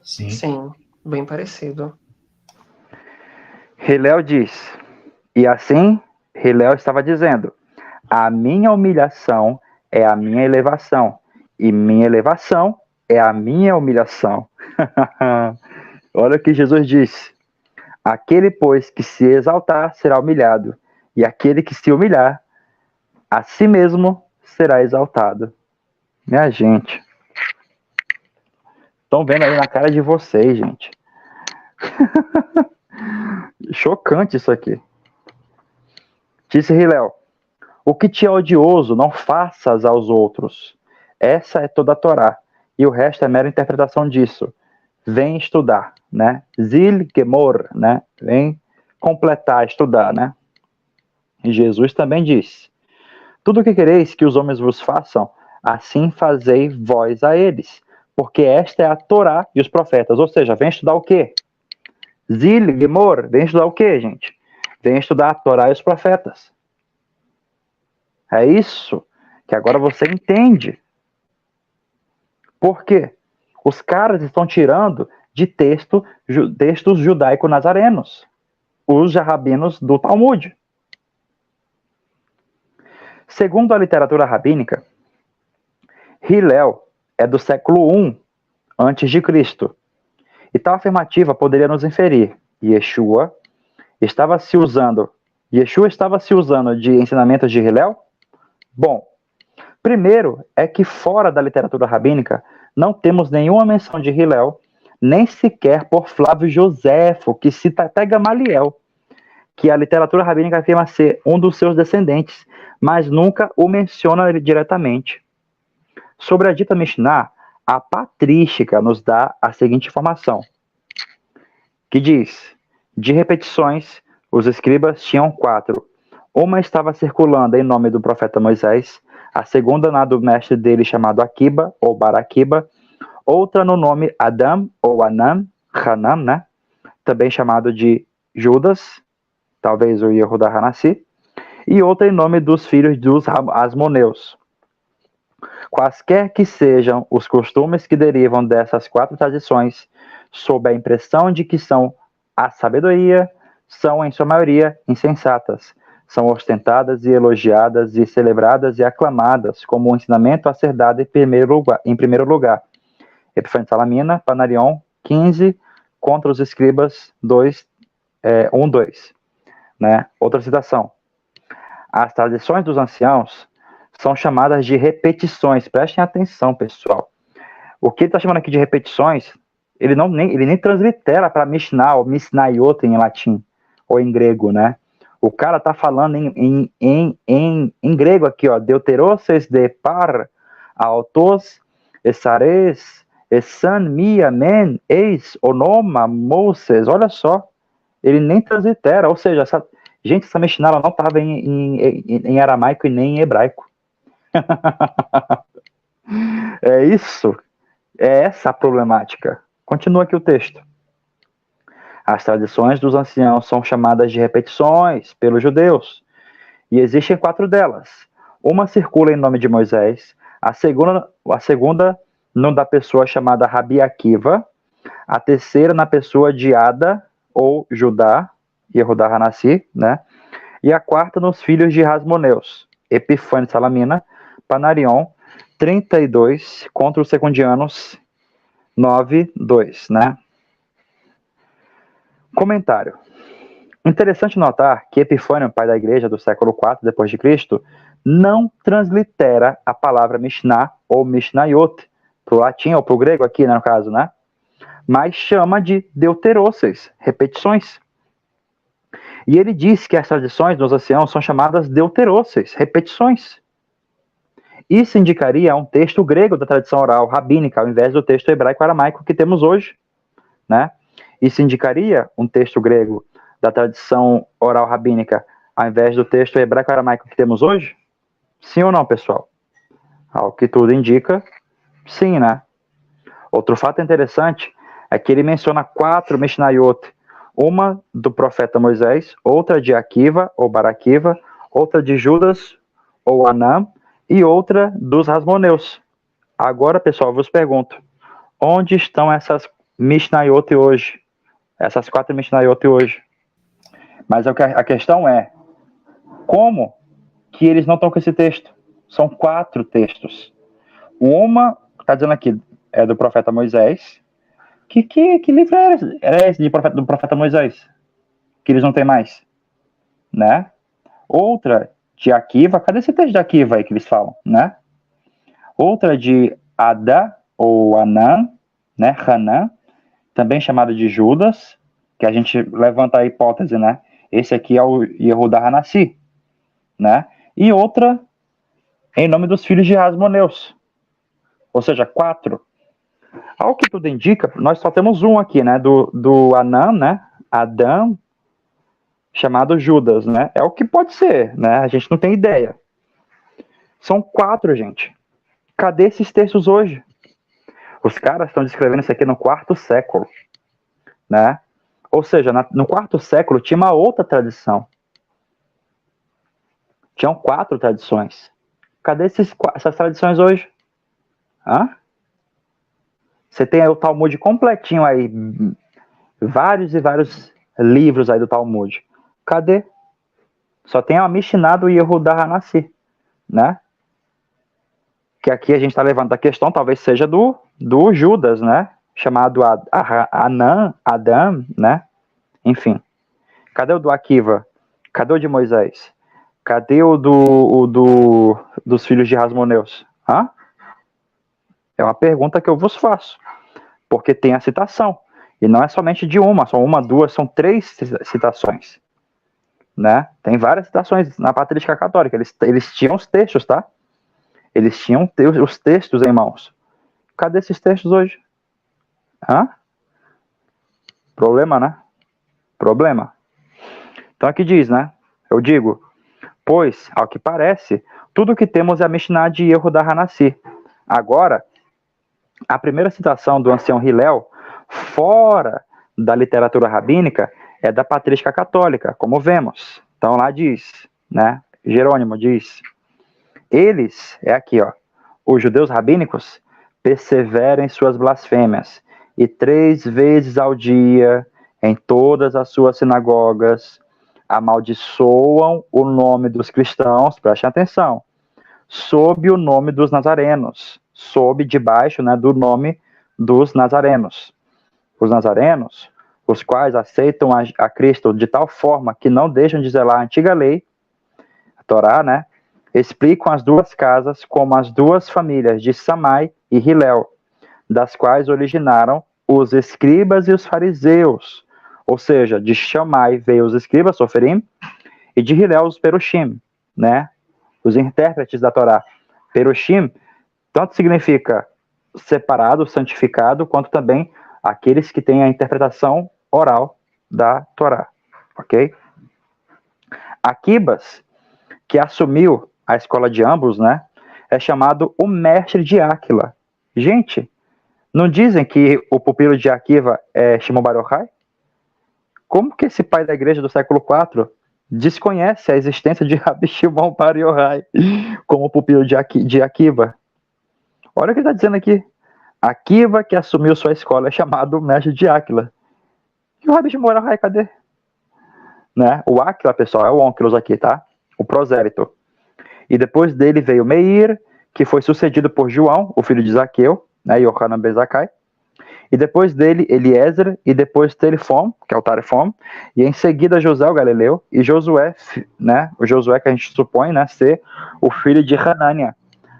Sim. Sim, bem parecido. Hillel diz, e assim Hillel estava dizendo: a minha humilhação é a minha elevação, e minha elevação é a minha humilhação. Olha o que Jesus disse: aquele, pois, que se exaltar será humilhado, e aquele que se humilhar a si mesmo será exaltado. Minha gente, estão vendo aí na cara de vocês, gente. Chocante isso aqui. Disse Hillel: o que te é odioso, não faças aos outros. Essa é toda a Torá, e o resto é mera interpretação disso. Vem estudar, né? Zil gemor, né? Vem completar, estudar, né? E Jesus também disse: tudo o que quereis que os homens vos façam, assim fazei vós a eles, porque esta é a Torá e os profetas. Ou seja, vem estudar o quê? Zil gemor, vem estudar o quê, gente? Vem estudar a Torá e os profetas. É isso que agora você entende. Por quê? Os caras estão tirando de textos judaico-nazarenos, os rabinos do Talmud. Segundo a literatura rabínica, Hillel é do século I a.C. E tal afirmativa poderia nos inferir: Yeshua estava se usando de ensinamentos de Hillel? Bom, primeiro é que fora da literatura rabínica não temos nenhuma menção de Hillel, nem sequer por Flávio Joséfo, que cita até Gamaliel, que a literatura rabínica afirma ser um dos seus descendentes, mas nunca o menciona diretamente. Sobre a dita Mishnah, a patrística nos dá a seguinte informação: que diz: de repetições, os escribas tinham 4. Uma estava circulando em nome do profeta Moisés, a segunda na do mestre dele chamado Akiba, ou Baraquiba, outra no nome Adam, ou Anam, Hanam, né? Também chamado de Judas, talvez o Yehuda Hanassi, e outra em nome dos filhos dos Asmoneus. Quaisquer que sejam os costumes que derivam dessas 4 tradições, sob a impressão de que são a sabedoria, são em sua maioria insensatas, são ostentadas e elogiadas e celebradas e aclamadas como um ensinamento a ser dado em primeiro lugar. Epifânio de Salamina, Panarion 15, contra os escribas 2, 1, 2. Né? Outra citação. As tradições dos anciãos são chamadas de repetições. Prestem atenção, pessoal. O que ele está chamando aqui de repetições, ele nem translitera para Mishnah ou Mishnayot em latim ou em grego, né? O cara está falando em grego aqui, ó. Deuteroses de par autos esares esan mia men eis onoma Moses. Olha só, ele nem translitera, ou seja, essa Mishnah não estava em aramaico e nem em hebraico. É isso, é essa a problemática. Continua aqui o texto. As tradições dos anciãos são chamadas de repetições pelos judeus, e existem 4 delas. Uma circula em nome de Moisés, a segunda no da pessoa chamada Rabi Akiva, a terceira na pessoa de Ada ou Judá, Yehuda Hanassi, né? E a quarta nos filhos de Hasmoneus, Epifânio de Salamina, Panarion 32 contra os secundianos 9, 2, né? Comentário. Interessante notar que Epifânio, pai da igreja do século IV depois de Cristo, não translitera a palavra Mishnah ou Mishnayot para o latim ou para o grego aqui, né, no caso, né? Mas chama de deuteroses, repetições. E ele diz que as tradições dos anciãos são chamadas deuteroses, repetições. Isso indicaria um texto grego da tradição oral rabínica, ao invés do texto hebraico-aramaico que temos hoje, né? Isso indicaria um texto grego da tradição oral rabínica, ao invés do texto hebraico-aramaico que temos hoje? Sim ou não, pessoal? Ao que tudo indica, sim, né? Outro fato interessante é que ele menciona 4 Mishnayot, uma do profeta Moisés, outra de Akiva ou Baraquiva, outra de Judas ou Anam e outra dos Hasmoneus. Agora, pessoal, eu vos pergunto, onde estão essas Mishnayot hoje? Essas 4 Mishnayot hoje? Mas a questão é, como que eles não estão com esse texto? São 4 textos. Uma, está dizendo aqui, é do profeta Moisés. Que livro era esse do profeta Moisés? Que eles não têm mais, né? Outra de Akiva, cadê esse texto de Akiva aí que eles falam, né? Outra de Ada ou Anan, né? Hanan, também chamado de Judas, que a gente levanta a hipótese, né? Esse aqui é o Yehuda Hanassi, né? E outra em nome dos filhos de Hasmoneus, ou seja, 4. Ao que tudo indica, nós só temos um aqui, né? Do Anan, né? Adão, chamado Judas, né? É o que pode ser, né? A gente não tem ideia. São 4, gente. Cadê esses textos hoje? Os caras estão descrevendo isso aqui no 4º século, né? Ou seja, no 4º século tinha uma outra tradição. Tinham 4 tradições. Cadê essas tradições hoje? Hã? Você tem aí o Talmud completinho aí, vários e vários livros aí do Talmud. Cadê? Só tem a Mishnah do Yehuda Hanassi, né? Que aqui a gente está levando a questão, talvez seja do Judas, né? Chamado Anan, Adam, né? Enfim. Cadê o do Akiva? Cadê o de Moisés? Cadê o dos filhos de Hasmoneus? Hã? É uma pergunta que eu vos faço. Porque tem a citação. E não é somente de uma, são 1, 2, são 3 citações. Né? Tem várias citações na patrística católica. Eles tinham os textos, tá? Eles tinham os textos em mãos. Cadê esses textos hoje? Hã? Problema, né? Problema. Então aqui diz, né? Eu digo, pois, ao que parece, tudo o que temos é a Mishnah de Yehuda Hanassi. Agora, a primeira citação do ancião Hillel, fora da literatura rabínica, é da patrística católica, como vemos. Então lá diz, né? Jerônimo diz, eles, é aqui, ó, os judeus rabínicos perseveram em suas blasfêmias, e 3 vezes ao dia, em todas as suas sinagogas, amaldiçoam o nome dos cristãos, prestem atenção, sob o nome dos nazarenos, sob, debaixo, né, do nome dos nazarenos. Os nazarenos, os quais aceitam a Cristo de tal forma que não deixam de zelar a antiga lei, a Torá, né, explicam as 2 casas como as 2 famílias de Samai e Hillel, das quais originaram os escribas e os fariseus. Ou seja, de Shammai veio os escribas, Soferim, e de Hillel os Perushim, né? Os intérpretes da Torá. Perushim tanto significa separado, santificado, quanto também aqueles que têm a interpretação oral da Torá. Ok? Aquibas, que assumiu a escola de ambos, né? É chamado o mestre de Áquila. Gente, não dizem que o pupilo de Akiva é Shimon Bar Yochai? Como que esse pai da igreja do século IV desconhece a existência de Rabi Shimon Bar Yochai como pupilo de Akiva? Olha o que ele está dizendo aqui. Akiva, que assumiu sua escola, é chamado mestre de Áquila. E o Rabi Shimon Bar Yochai, cadê? Né? O Áquila, pessoal, é o Onkelos aqui, tá? O prosélito. E depois dele veio Meir, que foi sucedido por João, o filho de Zaqueu, né? Yohanan ben Zakkai. E depois dele, Eliezer, e depois Telefom, que é o Tarefom, e em seguida José, o Galileu, e Josué, né, o Josué que a gente supõe, né, ser o filho de Hanânia,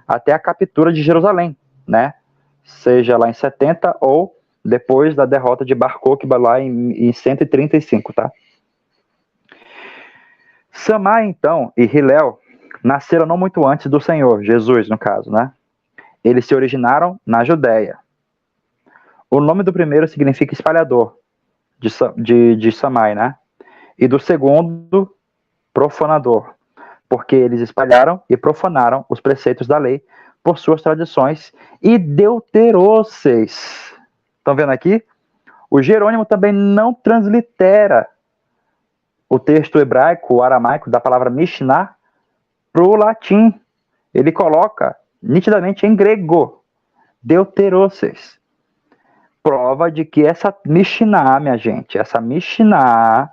até a captura de Jerusalém, né, seja lá em 70 ou depois da derrota de Bar Kokhba lá em 135, tá? Samai, então, e Hillel nasceram não muito antes do Senhor, Jesus, no caso, né? Eles se originaram na Judéia. O nome do primeiro significa espalhador, de Samai, né? E do segundo, profanador, porque eles espalharam e profanaram os preceitos da lei por suas tradições e deuteroses. Estão vendo aqui? O Jerônimo também não translitera o texto hebraico, o aramaico, da palavra Mishnah para o latim. Ele coloca nitidamente em grego, deuteroses. Prova de que essa Mishnah, minha gente, essa Mishnah,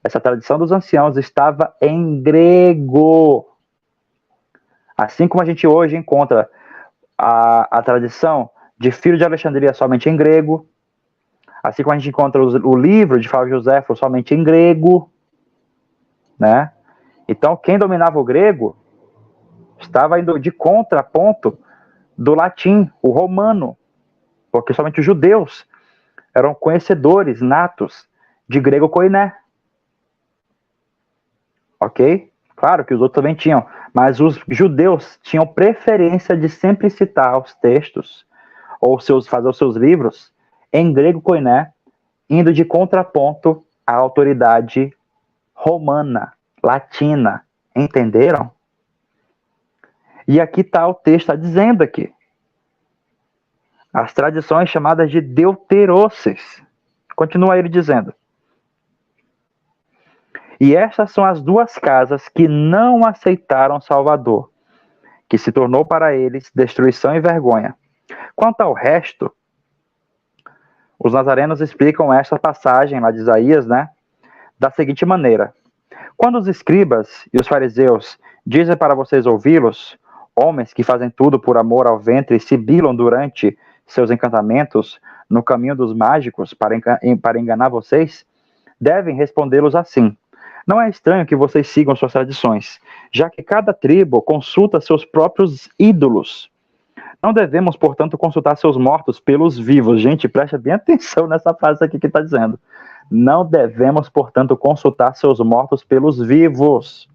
essa tradição dos anciãos estava em grego. Assim como a gente hoje encontra a tradição de Filho de Alexandria somente em grego, assim como a gente encontra o livro de Flávio Josefo somente em grego, né? Então, quem dominava o grego estava indo de contraponto do latim, o romano, porque somente os judeus eram conhecedores natos de grego koiné. Ok? Claro que os outros também tinham, mas os judeus tinham preferência de sempre citar os textos, ou fazer os seus livros, em grego koiné, indo de contraponto à autoridade romana, latina. Entenderam? E aqui está o texto, está dizendo aqui. As tradições chamadas de deuteroses. Continua ele dizendo. E estas são as 2 casas que não aceitaram Salvador, que se tornou para eles destruição e vergonha. Quanto ao resto, os nazarenos explicam esta passagem lá de Isaías, né, da seguinte maneira. Quando os escribas e os fariseus dizem para vocês ouvi-los, homens que fazem tudo por amor ao ventre e sibilam durante seus encantamentos no caminho dos mágicos para enganar vocês, devem respondê-los assim. Não é estranho que vocês sigam suas tradições, já que cada tribo consulta seus próprios ídolos. Não devemos, portanto, consultar seus mortos pelos vivos. Gente, preste bem atenção nessa frase aqui que está dizendo. Não devemos, portanto, consultar seus mortos pelos vivos.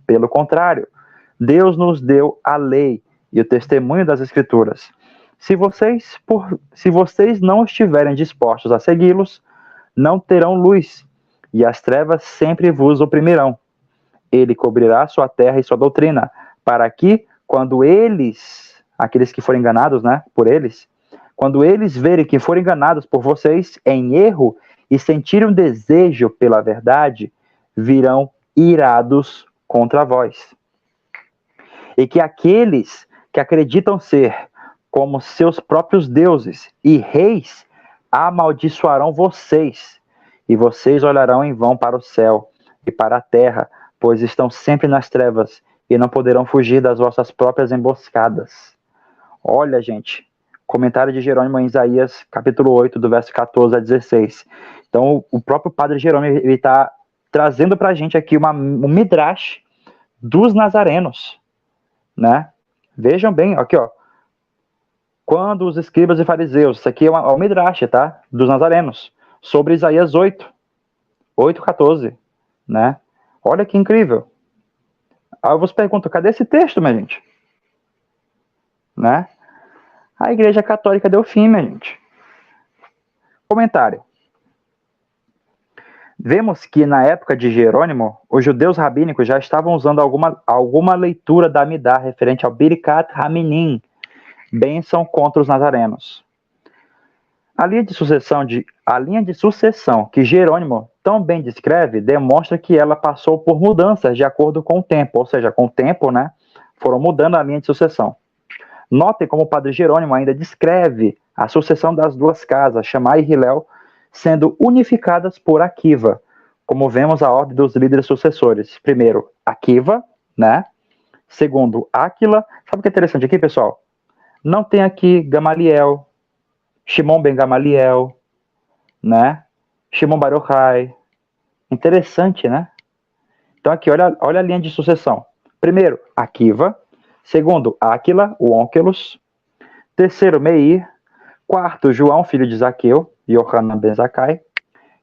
Pelo contrário, Deus nos deu a lei e o testemunho das Escrituras. Se vocês não estiverem dispostos a segui-los, não terão luz, e as trevas sempre vos oprimirão. Ele cobrirá sua terra e sua doutrina, para que, quando eles, aqueles que forem enganados, né, por eles, quando eles verem que foram enganados por vocês em erro e sentirem um desejo pela verdade, virão irados contra vós. E que aqueles que acreditam ser como seus próprios deuses e reis amaldiçoarão vocês, e vocês olharão em vão para o céu e para a terra, pois estão sempre nas trevas e não poderão fugir das vossas próprias emboscadas. Olha, gente, comentário de Jerônimo em Isaías, capítulo 8, do verso 14 a 16. Então, o próprio padre Jerônimo está trazendo para a gente aqui um midrash dos nazarenos, né? Vejam bem, aqui, ó. Quando os escribas e fariseus, isso aqui é o midrash, tá? Dos nazarenos, sobre Isaías 8:14, né? Olha que incrível. Aí eu vos pergunto, cadê esse texto, minha gente? Né? A Igreja Católica deu fim, minha gente. Comentário. Vemos que na época de Jerônimo, os judeus rabínicos já estavam usando alguma leitura da Amidá referente ao Birkat Haminim, bênção contra os nazarenos. A linha de sucessão que Jerônimo tão bem descreve demonstra que ela passou por mudanças de acordo com o tempo, ou seja, com o tempo, né, foram mudando a linha de sucessão. Notem como o padre Jerônimo ainda descreve a sucessão das duas casas, Shammai e Hillel, sendo unificadas por Akiva, como vemos a ordem dos líderes sucessores. Primeiro, Akiva, né? Segundo, Áquila. Sabe o que é interessante aqui, pessoal? Não tem aqui Gamaliel, Shimon ben Gamaliel, né? Shimon Bar Yochai. Interessante, né? Então aqui, olha a linha de sucessão. Primeiro, Akiva. Segundo, Áquila, o Onkelos. Terceiro, Meir. Quarto, João, filho de Zaqueu, Yohanan ben Zakkai.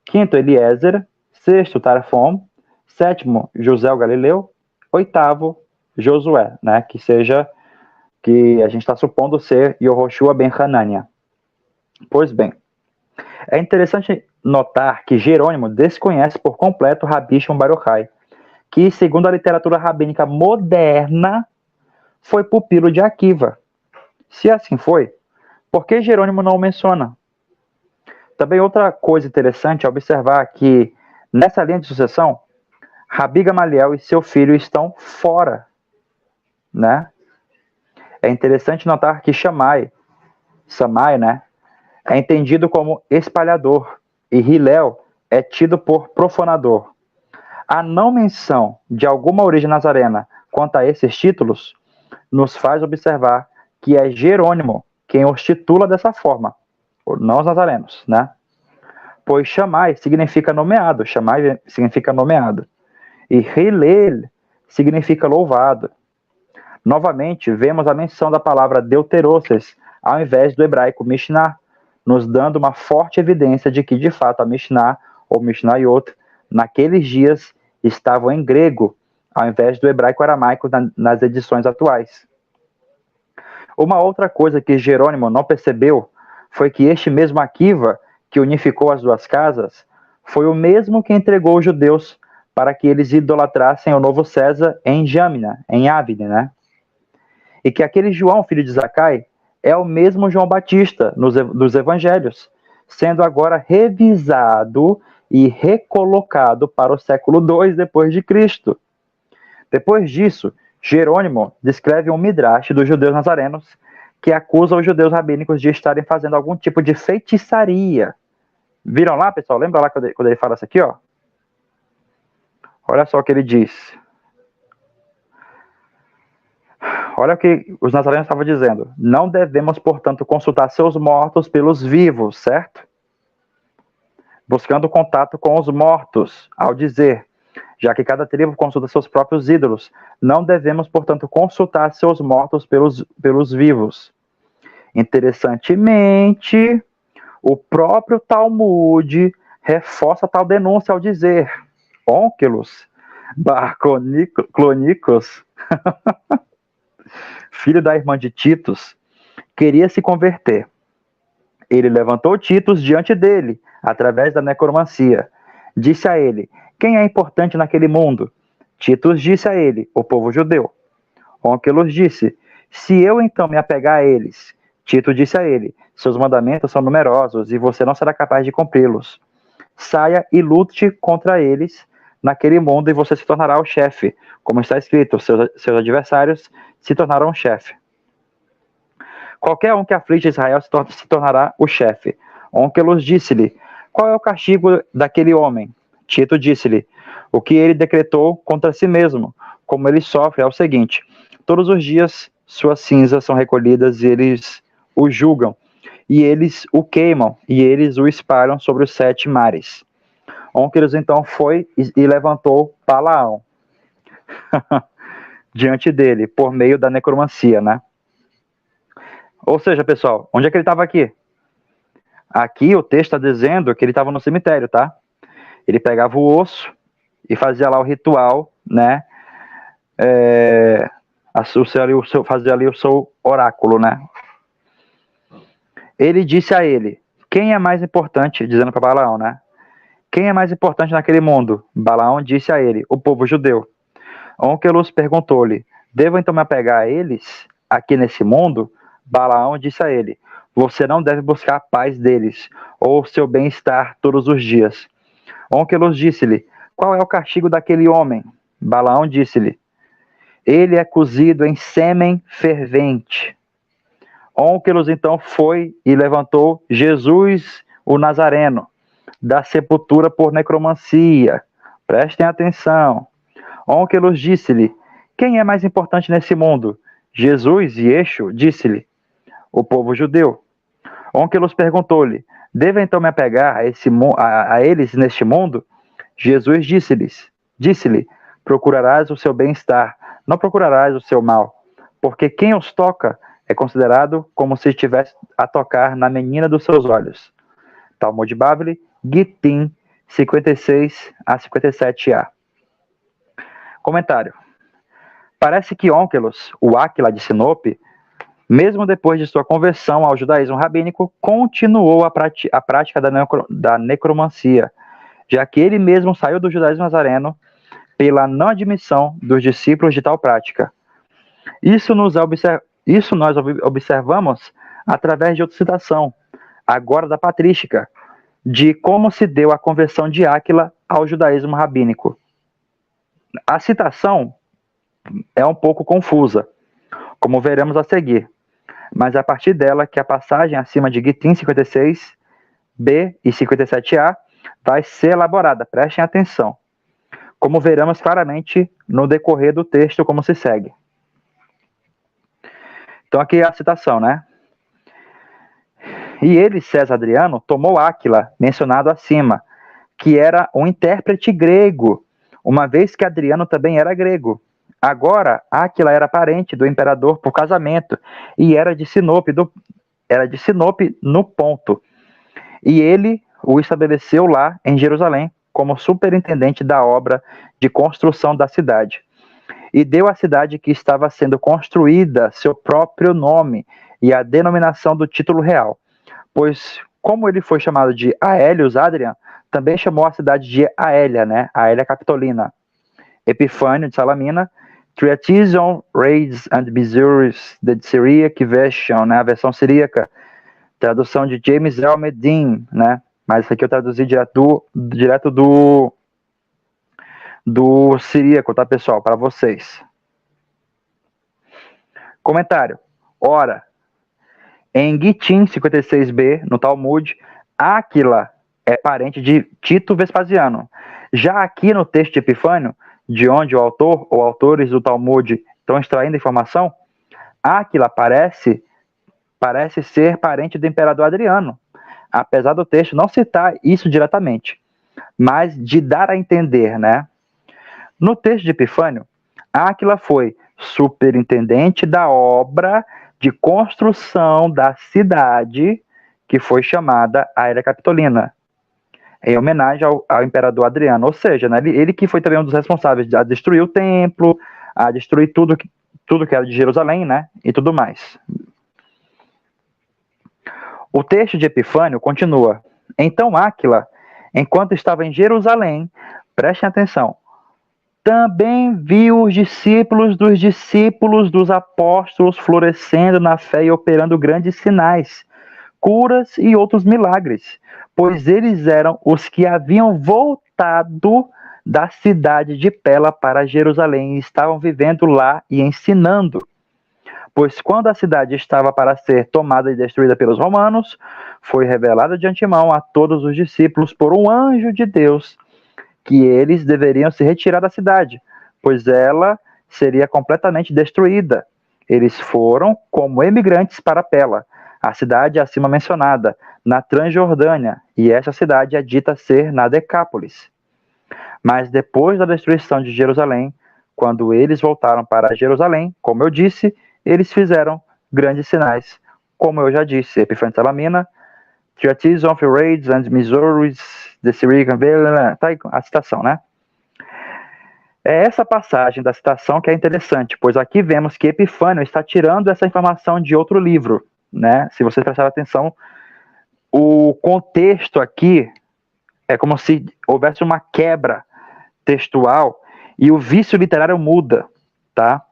Quinto, Eliezer. Sexto, Tarfom. Sétimo, José o Galileu. Oitavo, Josué, né? Que a gente está supondo ser Yehoshua ben Hanania. Pois bem, é interessante notar que Jerônimo desconhece por completo Rabi Shimon Bar Yochai, que, segundo a literatura rabínica moderna, foi pupilo de Akiva. Se assim foi, por que Jerônimo não o menciona? Também outra coisa interessante é observar que, nessa linha de sucessão, Rabi Gamaliel e seu filho estão fora, né? É interessante notar que Shammai, né, é entendido como espalhador e Hillel é tido por profanador. A não menção de alguma origem nazarena quanto a esses títulos nos faz observar que é Jerônimo quem os titula dessa forma, não os nazarenos, né? Pois Shammai significa nomeado, e Hillel significa louvado. Novamente, vemos a menção da palavra deuteroses ao invés do hebraico Mishnah, nos dando uma forte evidência de que, de fato, a Mishnah, ou Mishnayot, naqueles dias estavam em grego, ao invés do hebraico aramaico nas edições atuais. Uma outra coisa que Jerônimo não percebeu foi que este mesmo Akiva, que unificou as duas casas, foi o mesmo que entregou os judeus para que eles idolatrassem o novo César em Jamina, em Ávine, né? E que aquele João, filho de Zakkai, é o mesmo João Batista dos evangelhos, sendo agora revisado e recolocado para o século II depois de Cristo. Depois disso, Jerônimo descreve um midrash dos judeus nazarenos que acusa os judeus rabínicos de estarem fazendo algum tipo de feitiçaria. Viram lá, pessoal? Lembra lá quando ele fala isso aqui, ó? Olha só o que ele diz. Olha o que os nazarenos estavam dizendo. Não devemos, portanto, consultar seus mortos pelos vivos, certo? Buscando contato com os mortos, ao dizer, já que cada tribo consulta seus próprios ídolos, não devemos, portanto, consultar seus mortos pelos vivos. Interessantemente, o próprio Talmud reforça tal denúncia ao dizer, Onkelos, Bar Clonicos, filho da irmã de Titus, queria se converter. Ele levantou Titus diante dele, através da necromancia. Disse a ele: quem é importante naquele mundo? Titus disse a ele: o povo judeu. Onkelos disse: se eu então me apegar a eles. Tito disse a ele: seus mandamentos são numerosos e você não será capaz de cumpri-los. Saia e lute contra eles naquele mundo e você se tornará o chefe. Como está escrito, seus adversários se tornarão o chefe. Qualquer um que aflige Israel se tornará o chefe. Onkelos disse-lhe: qual é o castigo daquele homem? Tito disse-lhe: o que ele decretou contra si mesmo, como ele sofre, é o seguinte: todos os dias suas cinzas são recolhidas e eles o julgam, e eles o queimam, e eles o espalham sobre os 7 mares. Onkelos então foi e levantou Balaão diante dele, por meio da necromancia, né? Ou seja, pessoal, onde é que ele estava aqui? Aqui o texto está dizendo que ele estava no cemitério, tá? Ele pegava o osso e fazia lá o ritual, né? Fazia ali o seu oráculo, né? Ele disse a ele: quem é mais importante, dizendo para Balaão, né? Quem é mais importante naquele mundo? Balaão disse a ele: o povo judeu. Onkelos perguntou-lhe: devo então me apegar a eles aqui nesse mundo? Balaão disse a ele: você não deve buscar a paz deles, ou o seu bem-estar todos os dias. Onkelos disse-lhe: qual é o castigo daquele homem? Balaão disse-lhe: ele é cozido em sêmen fervente. Onkelos então foi e levantou Jesus, o Nazareno, da sepultura por necromancia. Prestem atenção. Onkelos disse-lhe: quem é mais importante nesse mundo? Jesus e Eixo disse-lhe: o povo judeu. Onkelos perguntou-lhe: devo então me apegar a eles neste mundo? Jesus disse-lhe: procurarás o seu bem-estar, não procurarás o seu mal, porque quem os toca é considerado como se estivesse a tocar na menina dos seus olhos. Talmud Bavli, Gittin 56 a 57a. Comentário. Parece que Onkelos, o Áquila de Sinope, mesmo depois de sua conversão ao judaísmo rabínico, continuou a prática da necromancia, já que ele mesmo saiu do judaísmo nazareno pela não admissão dos discípulos de tal prática. Isso nós observamos através de outra citação, agora da patrística, de como se deu a conversão de Áquila ao judaísmo rabínico. A citação é um pouco confusa, como veremos a seguir, mas é a partir dela que a passagem acima de Gittin 56b e 57a vai ser elaborada. Prestem atenção, como veremos claramente no decorrer do texto, como se segue. Então aqui é a citação, né? E ele, César Adriano, tomou Áquila, mencionado acima, que era um intérprete grego, uma vez que Adriano também era grego. Agora, Áquila era parente do imperador por casamento e era de Sinope no Ponto. E ele o estabeleceu lá em Jerusalém como superintendente da obra de construção da cidade. E deu à cidade que estava sendo construída seu próprio nome e a denominação do título real. Pois, como ele foi chamado de Aelius Hadrian, também chamou a cidade de Aelia, né? Aelia Capitolina. Epifânio de Salamina, Treatison, Raids and Missouri's the Syriac Version, né? A versão siríaca, tradução de James L. Medin, né? Mas isso aqui eu traduzi direto do siríaco, tá, pessoal? Para vocês. Comentário. Ora, em Gittin 56b, no Talmud, Áquila é parente de Tito Vespasiano. Já aqui no texto de Epifânio, de onde o autor ou autores do Talmud estão extraindo informação, Áquila parece ser parente do imperador Adriano, apesar do texto não citar isso diretamente, mas de dar a entender, né? No texto de Epifânio, Áquila foi superintendente da obra de construção da cidade que foi chamada Aelia Capitolina, em homenagem ao imperador Adriano, ou seja, né, ele que foi também um dos responsáveis a destruir o templo, a destruir tudo que era de Jerusalém, né, e tudo mais. O texto de Epifânio continua. Então Áquila, enquanto estava em Jerusalém, prestem atenção, também viu os discípulos dos apóstolos florescendo na fé e operando grandes sinais, curas e outros milagres, pois eles eram os que haviam voltado da cidade de Pela para Jerusalém e estavam vivendo lá e ensinando. Pois quando a cidade estava para ser tomada e destruída pelos romanos, foi revelado de antemão a todos os discípulos por um anjo de Deus que eles deveriam se retirar da cidade, pois ela seria completamente destruída. Eles foram como emigrantes para Pela, a cidade acima mencionada, na Transjordânia, e essa cidade é dita ser na Decápolis. Mas depois da destruição de Jerusalém, quando eles voltaram para Jerusalém, como eu disse, eles fizeram grandes sinais, como eu já disse, Epifânio de Salamina, Treatise of Raids and Missouri's, the Syrian, tá aí a citação, né? É essa passagem da citação que é interessante, pois aqui vemos que Epifânio está tirando essa informação de outro livro, né? Se vocês prestarem atenção, o contexto aqui é como se houvesse uma quebra textual e o vício literário muda, tá?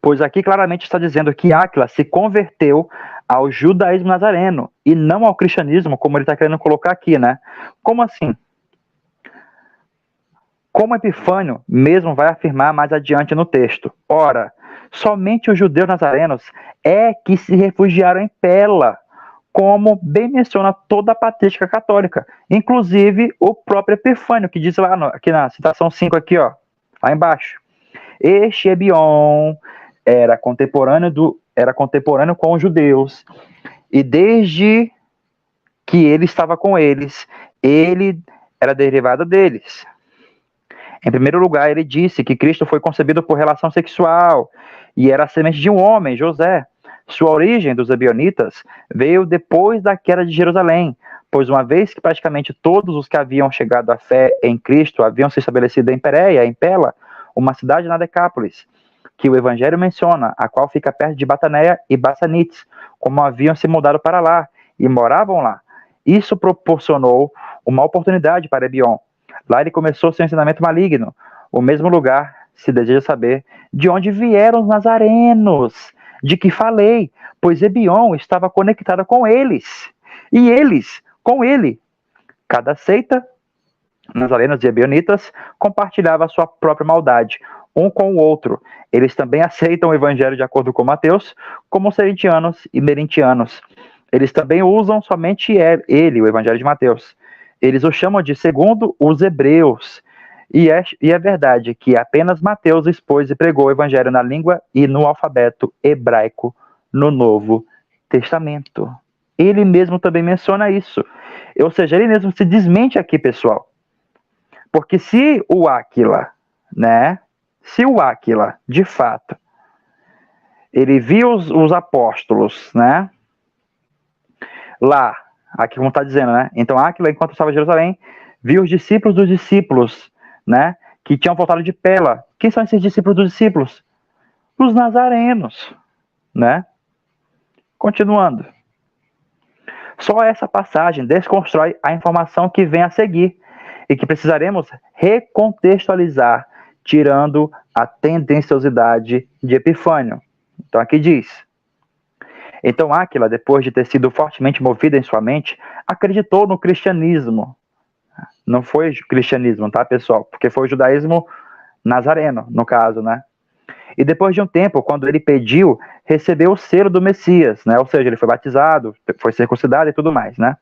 Pois aqui claramente está dizendo que Áquila se converteu ao judaísmo nazareno e não ao cristianismo, como ele está querendo colocar aqui, né? Como assim? Como Epifânio mesmo vai afirmar mais adiante no texto. Ora, somente os judeus nazarenos é que se refugiaram em Pela, como bem menciona toda a patrística católica, inclusive o próprio Epifânio, que diz lá aqui na citação 5 aqui, ó, lá embaixo. Este Ebion era contemporâneo com os judeus, e desde que ele estava com eles, ele era derivado deles. Em primeiro lugar, ele disse que Cristo foi concebido por relação sexual e era a semente de um homem, José. Sua origem dos ebionitas veio depois da queda de Jerusalém, pois uma vez que praticamente todos os que haviam chegado à fé em Cristo haviam se estabelecido em Pérea, em Pela, uma cidade na Decápolis, que o Evangelho menciona, a qual fica perto de Bataneia e Bassanites, como haviam se mudado para lá e moravam lá. Isso proporcionou uma oportunidade para Ebion. Lá ele começou seu ensinamento maligno. O mesmo lugar se deseja saber de onde vieram os nazarenos, de que falei, pois Ebion estava conectada com eles, e eles com ele. Cada seita, nazarenos e ebionitas, compartilhava a sua própria maldade, um com o outro. Eles também aceitam o evangelho de acordo com Mateus, como serentianos e merintianos. Eles também usam somente ele, o evangelho de Mateus. Eles o chamam de segundo os hebreus. E é verdade que apenas Mateus expôs e pregou o evangelho na língua e no alfabeto hebraico no Novo Testamento. Ele mesmo também menciona isso. Ou seja, ele mesmo se desmente aqui, pessoal. Porque se o Áquila, de fato, ele viu os apóstolos, né, lá, aqui como está dizendo, né, então Áquila, enquanto estava em Jerusalém, viu os discípulos dos discípulos, né, que tinham voltado de Pela. Quem são esses discípulos dos discípulos? Os nazarenos, né? Continuando. Só essa passagem desconstrói a informação que vem a seguir e que precisaremos recontextualizar, tirando a tendenciosidade de Epifânio. Então aqui diz: então Áquila, depois de ter sido fortemente movida em sua mente, acreditou no cristianismo. Não foi cristianismo, tá, pessoal? Porque foi o judaísmo nazareno, no caso, né? E depois de um tempo, quando ele pediu, recebeu o selo do Messias, né? Ou seja, ele foi batizado, foi circuncidado e tudo mais, né?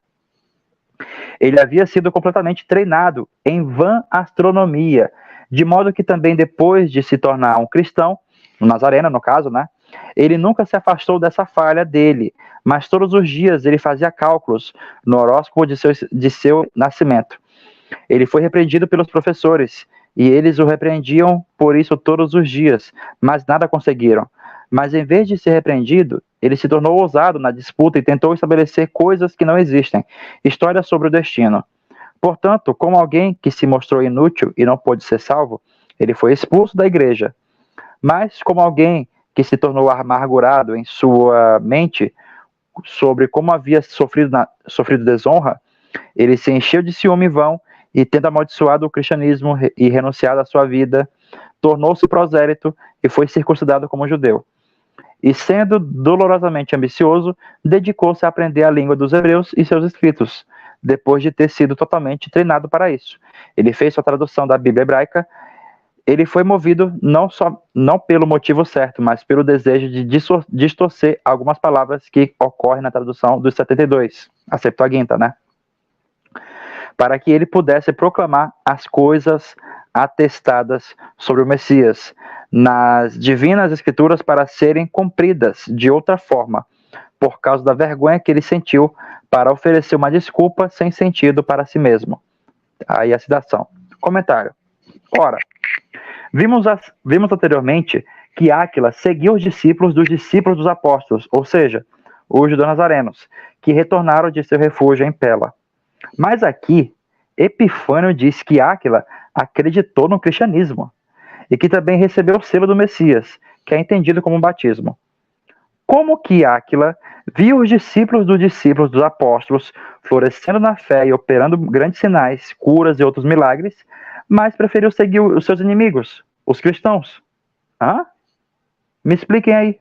Ele havia sido completamente treinado em vã astronomia, de modo que também depois de se tornar um cristão, um nazareno no caso, né? Ele nunca se afastou dessa falha dele, mas todos os dias ele fazia cálculos no horóscopo de seu nascimento. Ele foi repreendido pelos professores, e eles o repreendiam por isso todos os dias, mas nada conseguiram. Mas em vez de ser repreendido, ele se tornou ousado na disputa e tentou estabelecer coisas que não existem, histórias sobre o destino. Portanto, como alguém que se mostrou inútil e não pôde ser salvo, ele foi expulso da igreja. Mas como alguém que se tornou amargurado em sua mente, sobre como havia sofrido desonra, ele se encheu de ciúme vão e, tendo amaldiçoado o cristianismo e renunciado à sua vida, tornou-se prosélito e foi circuncidado como judeu. E, sendo dolorosamente ambicioso, dedicou-se a aprender a língua dos hebreus e seus escritos, depois de ter sido totalmente treinado para isso. Ele fez sua tradução da Bíblia hebraica. Ele foi movido não pelo motivo certo, mas pelo desejo de distorcer algumas palavras que ocorrem na tradução dos 72, a Septuaginta, né? Para que ele pudesse proclamar as coisas atestadas sobre o Messias nas divinas escrituras para serem cumpridas de outra forma, por causa da vergonha que ele sentiu para oferecer uma desculpa sem sentido para si mesmo. Aí a citação. Comentário. Ora, vimos anteriormente que Áquila seguiu os discípulos dos apóstolos, ou seja, os judeus nazarenos, que retornaram de seu refúgio em Pela. Mas aqui, Epifânio diz que Áquila acreditou no cristianismo e que também recebeu o selo do Messias, que é entendido como batismo. Como que Áquila viu os discípulos dos apóstolos florescendo na fé e operando grandes sinais, curas e outros milagres, mas preferiu seguir os seus inimigos, os cristãos? Me expliquem aí.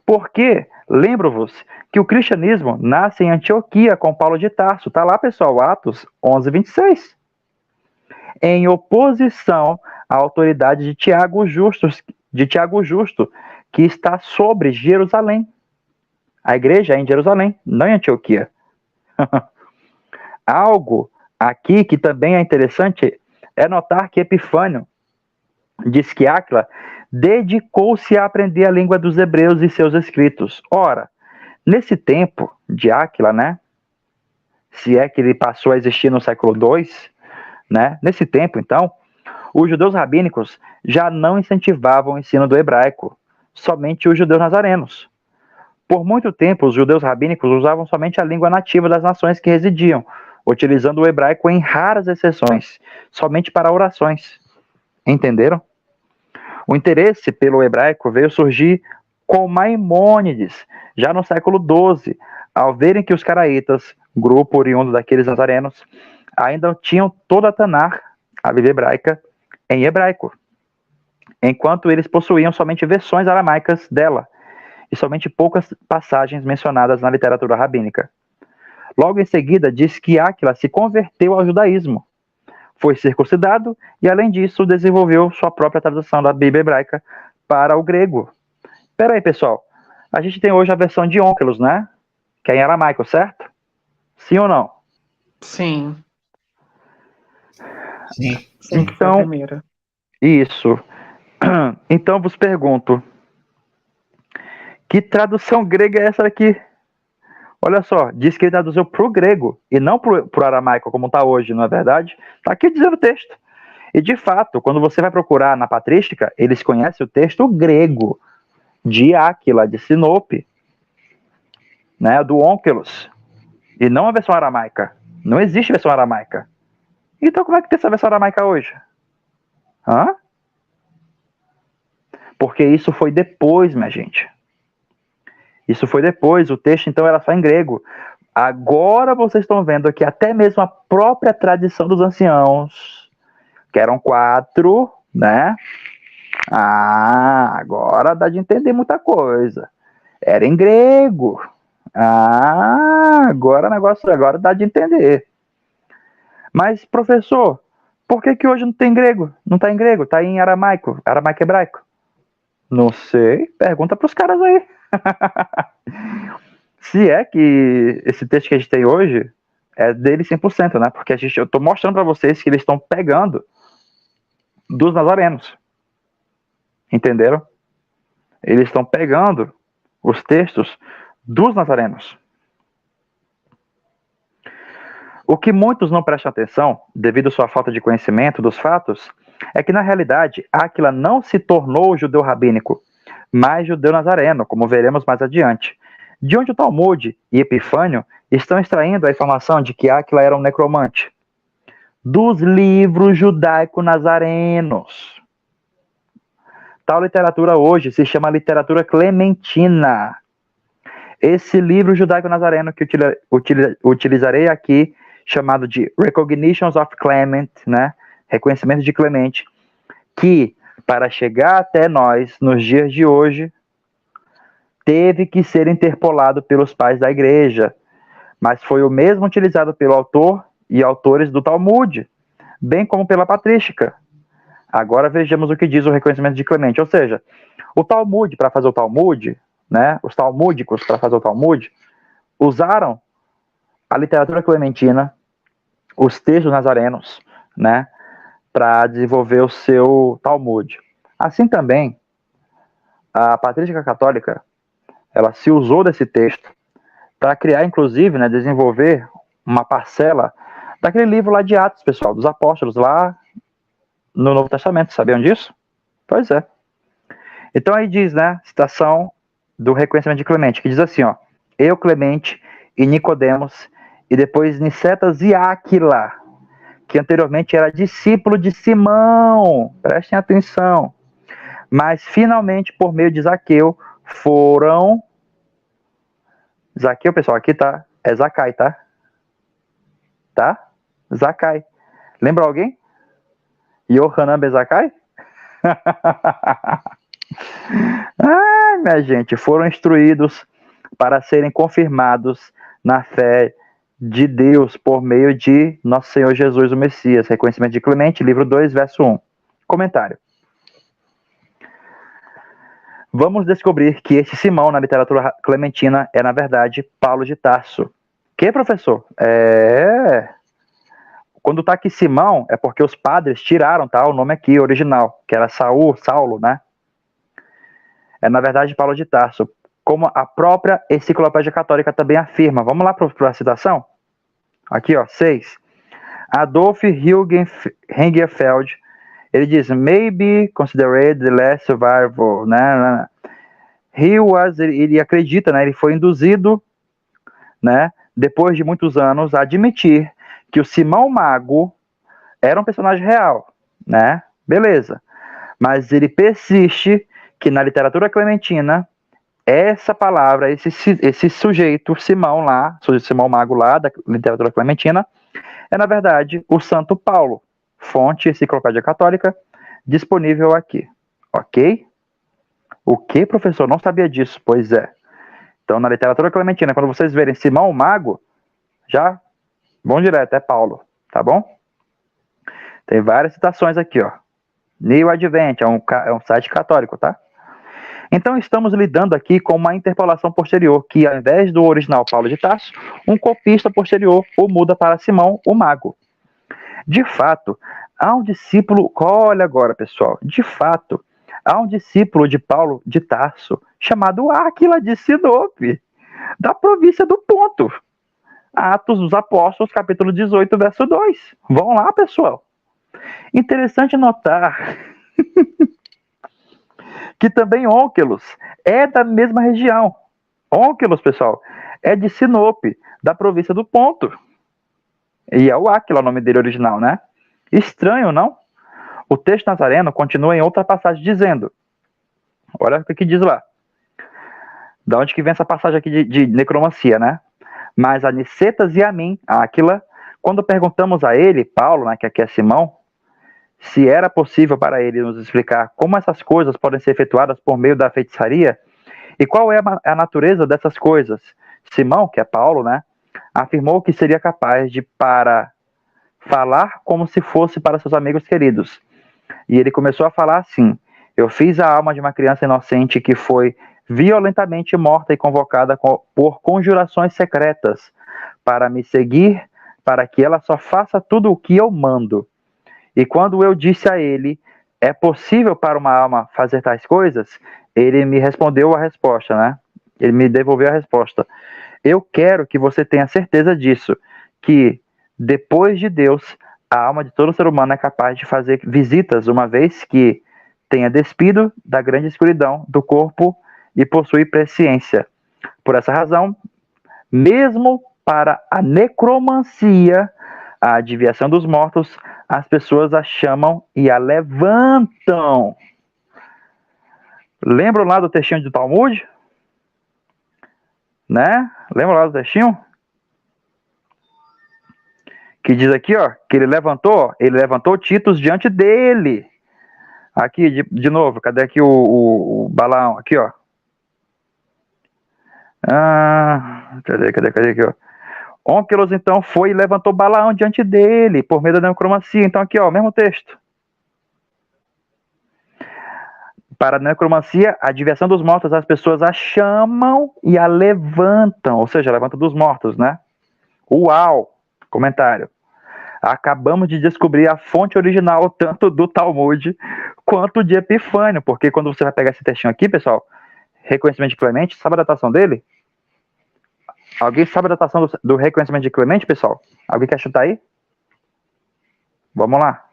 Porque, lembro-vos que o cristianismo nasce em Antioquia com Paulo de Tarso. Está lá, pessoal, Atos 11, 26. Em oposição à autoridade de Tiago Justo, que está sobre Jerusalém. A igreja é em Jerusalém, não em Antioquia. Algo aqui que também é interessante é notar que Epifânio diz que Áquila dedicou-se a aprender a língua dos hebreus e seus escritos. Ora, nesse tempo de Áquila, né, se é que ele passou a existir no século II, né, nesse tempo, então, os judeus rabínicos já não incentivavam o ensino do hebraico, somente os judeus nazarenos. Por muito tempo, os judeus rabínicos usavam somente a língua nativa das nações que residiam, utilizando o hebraico em raras exceções, somente para orações. Entenderam? O interesse pelo hebraico veio surgir com Maimônides, já no século XII, ao verem que os caraítas, grupo oriundo daqueles nazarenos, ainda tinham toda a Tanar, a Bíblia hebraica, em hebraico, enquanto eles possuíam somente versões aramaicas dela, e somente poucas passagens mencionadas na literatura rabínica. Logo em seguida, diz que Áquila se converteu ao judaísmo, foi circuncidado e, além disso, desenvolveu sua própria tradução da Bíblia hebraica para o grego. Espera aí, pessoal. A gente tem hoje a versão de Onkelos, né? Que é em aramaico, certo? Sim ou não? Sim. Sim. Então, isso. Então, vos pergunto, que tradução grega é essa aqui? Olha só, diz que ele traduziu para o grego e não para o aramaico, como está hoje, não é verdade? Está aqui dizendo o texto. E, de fato, quando você vai procurar na patrística, eles conhecem o texto grego de Áquila, de Sinope, né, do Onkelos, e não a versão aramaica. Não existe versão aramaica. Então, como é que tem essa versão aramaica hoje? Porque isso foi depois, minha gente. Isso foi depois, o texto então era só em grego. Agora vocês estão vendo que até mesmo a própria tradição dos anciãos, que eram 4, né? Agora dá de entender muita coisa. Era em grego. Agora o negócio agora dá de entender. Mas, professor, por que hoje não tem grego? Não está em grego, está em aramaico, aramaico hebraico. Não sei, pergunta para os caras aí. Se é que esse texto que a gente tem hoje é dele 100%, né? Porque eu estou mostrando para vocês que eles estão pegando dos nazarenos. Entenderam? Eles estão pegando os textos dos nazarenos. O que muitos não prestam atenção, devido à sua falta de conhecimento dos fatos, é que, na realidade, Áquila não se tornou judeu rabínico, mas judeu nazareno, como veremos mais adiante. De onde o Talmud e Epifânio estão extraindo a informação de que Áquila era um necromante? Dos livros judaico-nazarenos. Tal literatura hoje se chama literatura clementina. esse livro judaico-nazareno que utilizarei aqui, chamado de Recognitions of Clement, né? Reconhecimento de Clemente, que, para chegar até nós, nos dias de hoje, teve que ser interpolado pelos pais da igreja, mas foi o mesmo utilizado pelo autor e autores do Talmud, bem como pela patrística. Agora vejamos o que diz o reconhecimento de Clemente, ou seja, o Talmud, para fazer o Talmud, né, os talmúdicos, para fazer o Talmud, usaram a literatura clementina, os textos nazarenos, né, para desenvolver o seu Talmud. Assim também, a patrística católica, ela se usou desse texto para criar, inclusive, né, desenvolver uma parcela daquele livro lá de Atos, pessoal, dos apóstolos, lá no Novo Testamento. Sabiam disso? Pois é. Então aí diz, né, citação do reconhecimento de Clemente, que diz assim, ó, eu, Clemente, e Nicodemos, e depois Nicetas e Áquila, que anteriormente era discípulo de Simão, prestem atenção, mas finalmente, por meio de Zaqueu, foram... Zaqueu, pessoal, aqui tá, é Zacai, tá? Tá? Zacai. Lembra alguém? Yohanan Ben Zacai? Ai, minha gente, foram instruídos para serem confirmados na fé de Deus por meio de nosso Senhor Jesus, o Messias. Reconhecimento de Clemente, livro 2, verso 1. Comentário. Vamos descobrir que esse Simão, na literatura clementina, é, na verdade, Paulo de Tarso. Que, professor? Quando tá aqui Simão, é porque os padres tiraram, tá, o nome aqui, original, que era Saulo, né? É, na verdade, Paulo de Tarso, como a própria Enciclopédia Católica também afirma. Vamos lá para a citação? Aqui, ó, 6. Adolf Hengefeld, ele diz, maybe considered the last survivor, né? Ele acredita, né? Ele foi induzido, né? Depois de muitos anos, a admitir que o Simão Mago era um personagem real, né? Beleza. Mas ele persiste que na literatura clementina, essa palavra, esse sujeito, Simão lá, Simão Mago lá, da literatura clementina, é, na verdade, o Santo Paulo. Fonte Enciclopédia Católica, disponível aqui. Ok? O que, professor? Não sabia disso. Pois é. Então, na literatura clementina, quando vocês verem Simão Mago, já vão direto, é Paulo. Tá bom? Tem várias citações aqui, ó. New Advent, é um site católico, tá? Então, estamos lidando aqui com uma interpolação posterior, que ao invés do original Paulo de Tarso, um copista posterior o muda para Simão, o Mago. De fato, há um discípulo, olha agora, pessoal, de fato, há um discípulo de Paulo de Tarso, chamado Áquila de Sinope, da província do Ponto. Atos dos Apóstolos, capítulo 18, verso 2. Vão lá, pessoal. Interessante notar que também Onkelos é da mesma região. Onkelos, pessoal, é de Sinope, da província do Ponto. E é o Áquila, o nome dele original, né? Estranho, não? O texto nazareno continua em outra passagem dizendo, olha o que diz lá. Da onde que vem essa passagem aqui de necromancia, né? Mas a Nicetas e a mim, Áquila, quando perguntamos a ele, Paulo, né, que aqui é Simão, se era possível para ele nos explicar como essas coisas podem ser efetuadas por meio da feitiçaria e qual é a natureza dessas coisas, Simão, que é Paulo, né, afirmou que seria capaz de falar como se fosse para seus amigos queridos. E ele começou a falar assim, eu fiz a alma de uma criança inocente que foi violentamente morta e convocada por conjurações secretas para me seguir, para que ela só faça tudo o que eu mando. E quando eu disse a ele, é possível para uma alma fazer tais coisas? Ele me respondeu a resposta, né? Ele me devolveu a resposta. Eu quero que você tenha certeza disso, que depois de Deus, a alma de todo ser humano é capaz de fazer visitas, uma vez que tenha despido da grande escuridão do corpo e possui presciência. Por essa razão, mesmo para a necromancia, a adivinhação dos mortos, as pessoas a chamam e a levantam. Lembram lá do textinho do Talmud? né? Lembra lá do textinho? Que diz aqui, ó, que ele levantou Titus diante dele. Aqui, de novo, cadê aqui o Balaão? Aqui, ó. Cadê aqui, ó? Onkelos, então, foi e levantou Balaão diante dele, por meio da necromancia. Então, aqui, ó, mesmo texto. Para a necromancia, a diversão dos mortos, as pessoas a chamam e a levantam, ou seja, levantam dos mortos, né? Uau! Comentário. Acabamos de descobrir a fonte original tanto do Talmud quanto de Epifânio, porque quando você vai pegar esse textinho aqui, pessoal, reconhecimento de Clemente, sabe a datação dele? Alguém sabe a datação do reconhecimento de Clemente, pessoal? Alguém quer chutar aí? Vamos lá.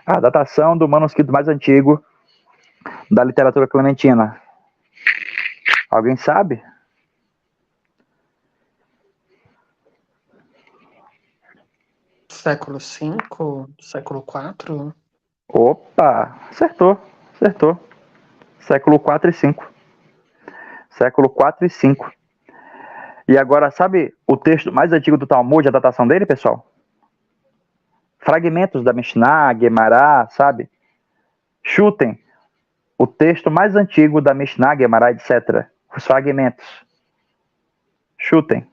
A datação do manuscrito mais antigo da literatura clementina. Alguém sabe? Século V? Século IV? Opa! Acertou. Século 4 e 5. Século 4 e 5. E agora, sabe o texto mais antigo do Talmud, a datação dele, pessoal? Fragmentos da Mishnah, Guemará, sabe? Chutem o texto mais antigo da Mishnah, Guemará, etc. Os fragmentos. Chutem.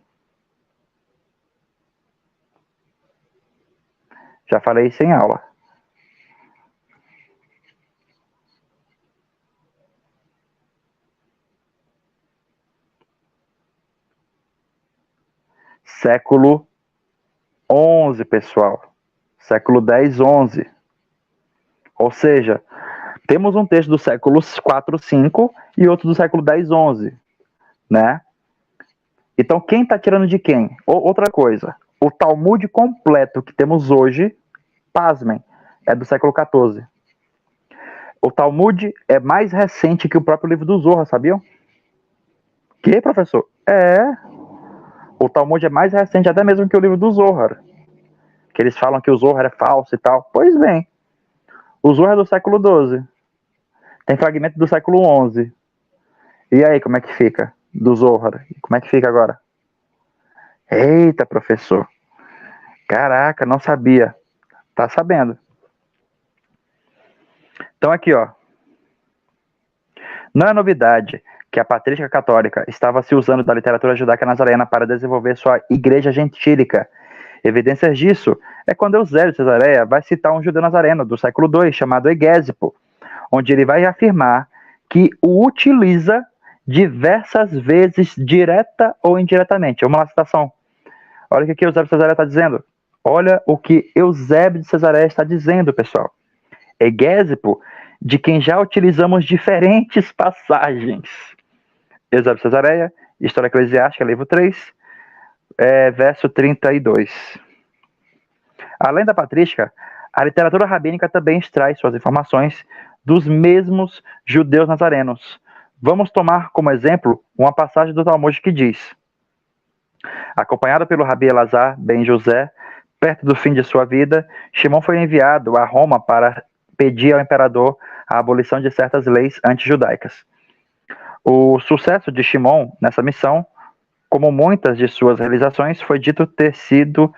Já falei isso em aula. Século 11, pessoal. Século 10, 11. Ou seja, temos um texto do século 4, 5 e outro do século 10, 11. Né? Então, quem está tirando de quem? Outra coisa. O Talmud completo que temos hoje, pasmem, é do século 14. O Talmud é mais recente que o próprio livro do Zohar, sabiam? Que, professor? O Talmud é mais recente até mesmo que o livro do Zohar. Que eles falam que o Zohar é falso e tal. Pois bem, o Zohar é do século 12. Tem fragmento do século 11. E aí, como é que fica? Do Zohar. Como é que fica agora? Eita, professor. Caraca, não sabia. Tá sabendo. Então aqui, ó. Não é novidade que a patrística católica estava se usando da literatura judaica nazarena para desenvolver sua igreja gentílica. Evidências disso é quando Eusébio de Cesareia vai citar um judeu nazareno do século II, chamado Egésipo, onde ele vai afirmar que o utiliza diversas vezes, direta ou indiretamente. Vamos lá, citação. Olha o que Eusébio de Cesareia está dizendo. Olha o que Eusébio de Cesareia está dizendo, pessoal. Egésipo, de quem já utilizamos diferentes passagens. Eusébio de Cesareia, História Eclesiástica, livro 3, verso 32. Além da patrística, a literatura rabínica também extrai suas informações dos mesmos judeus nazarenos. Vamos tomar como exemplo uma passagem do Talmud que diz: acompanhado pelo Rabi Elazar ben José, perto do fim de sua vida, Shimon foi enviado a Roma para pedir ao imperador a abolição de certas leis antijudaicas. O sucesso de Shimon nessa missão, como muitas de suas realizações, foi dito ter sido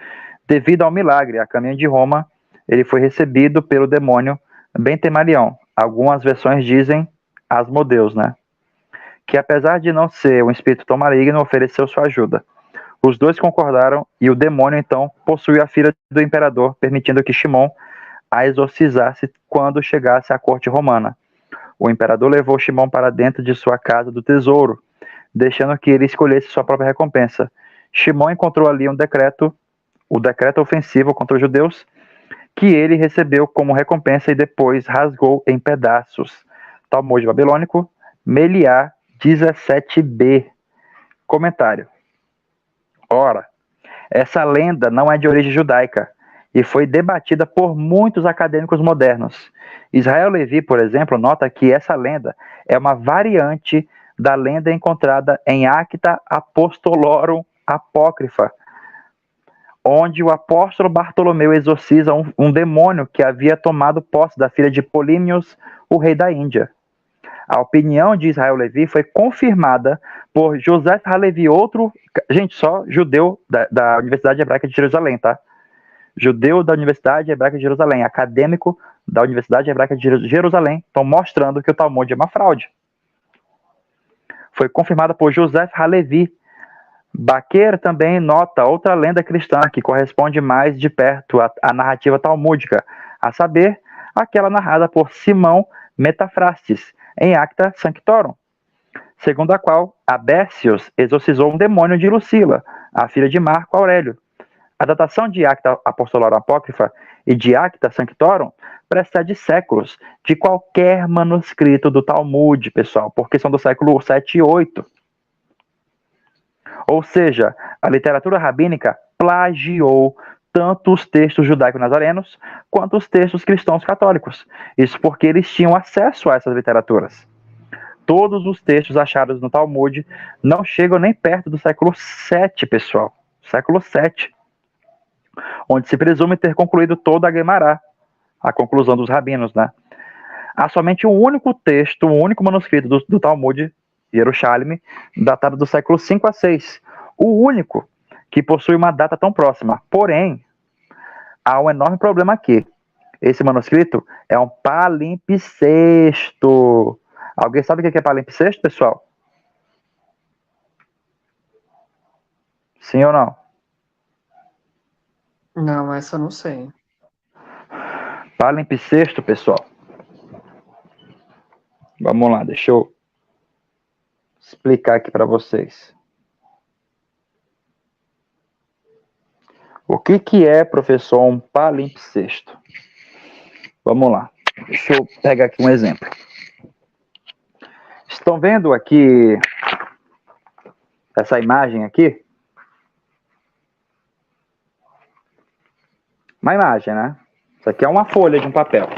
devido ao milagre. A caminho de Roma, ele foi recebido pelo demônio Bentemalião. Algumas versões dizem Asmodeus, né? Que apesar de não ser um espírito tão maligno, ofereceu sua ajuda. Os dois concordaram e o demônio então possuiu a filha do imperador, permitindo que Shimon a exorcizasse quando chegasse à corte romana. O imperador levou Shimon para dentro de sua casa do tesouro, deixando que ele escolhesse sua própria recompensa. Shimon encontrou ali o decreto ofensivo contra os judeus, que ele recebeu como recompensa e depois rasgou em pedaços. Talmud babilônico, Meliá 17b. Comentário. Ora, essa lenda não é de origem judaica e foi debatida por muitos acadêmicos modernos. Israel Levi, por exemplo, nota que essa lenda é uma variante da lenda encontrada em Acta Apostolorum Apócrifa, onde o apóstolo Bartolomeu exorciza um demônio que havia tomado posse da filha de Polímios, o rei da Índia. A opinião de Israel Levi foi confirmada por Joseph Halevi, outro, gente, só judeu da Universidade Hebraica de Jerusalém, tá? Judeu da Universidade Hebraica de Jerusalém, acadêmico da Universidade Hebraica de Jerusalém, estão mostrando que o Talmud é uma fraude. Foi confirmada por Joseph Halevi. Baquer também nota outra lenda cristã que corresponde mais de perto à narrativa talmúdica, a saber, aquela narrada por Simão Metafrastes, em Acta Sanctorum, segundo a qual Abécios exorcizou um demônio de Lucila, a filha de Marco Aurélio. A datação de Acta Apostolorum Apócrifa e de Acta Sanctorum precede séculos de qualquer manuscrito do Talmud, pessoal, porque são do século 7 e 8. Ou seja, a literatura rabínica plagiou tanto os textos judaico-nazarenos quanto os textos cristãos católicos. Isso porque eles tinham acesso a essas literaturas. Todos os textos achados no Talmud não chegam nem perto do século 7, pessoal. Século 7. Onde se presume ter concluído toda a Guemará, a conclusão dos rabinos, né? Há somente um único texto, um único manuscrito do Talmud, Yerushalmi, datado do século 5 a 6. O único que possui uma data tão próxima. Porém, há um enorme problema aqui. Esse manuscrito é um palimpsesto. Alguém sabe o que é palimpsesto, pessoal? Sim ou não? Não, essa eu não sei. Palimpsesto, pessoal. Vamos lá, deixa eu explicar aqui para vocês. O que é, professor, um palimpsesto? Vamos lá. Deixa eu pegar aqui um exemplo. Estão vendo aqui essa imagem aqui? Uma imagem, né? Isso aqui é uma folha de um papel.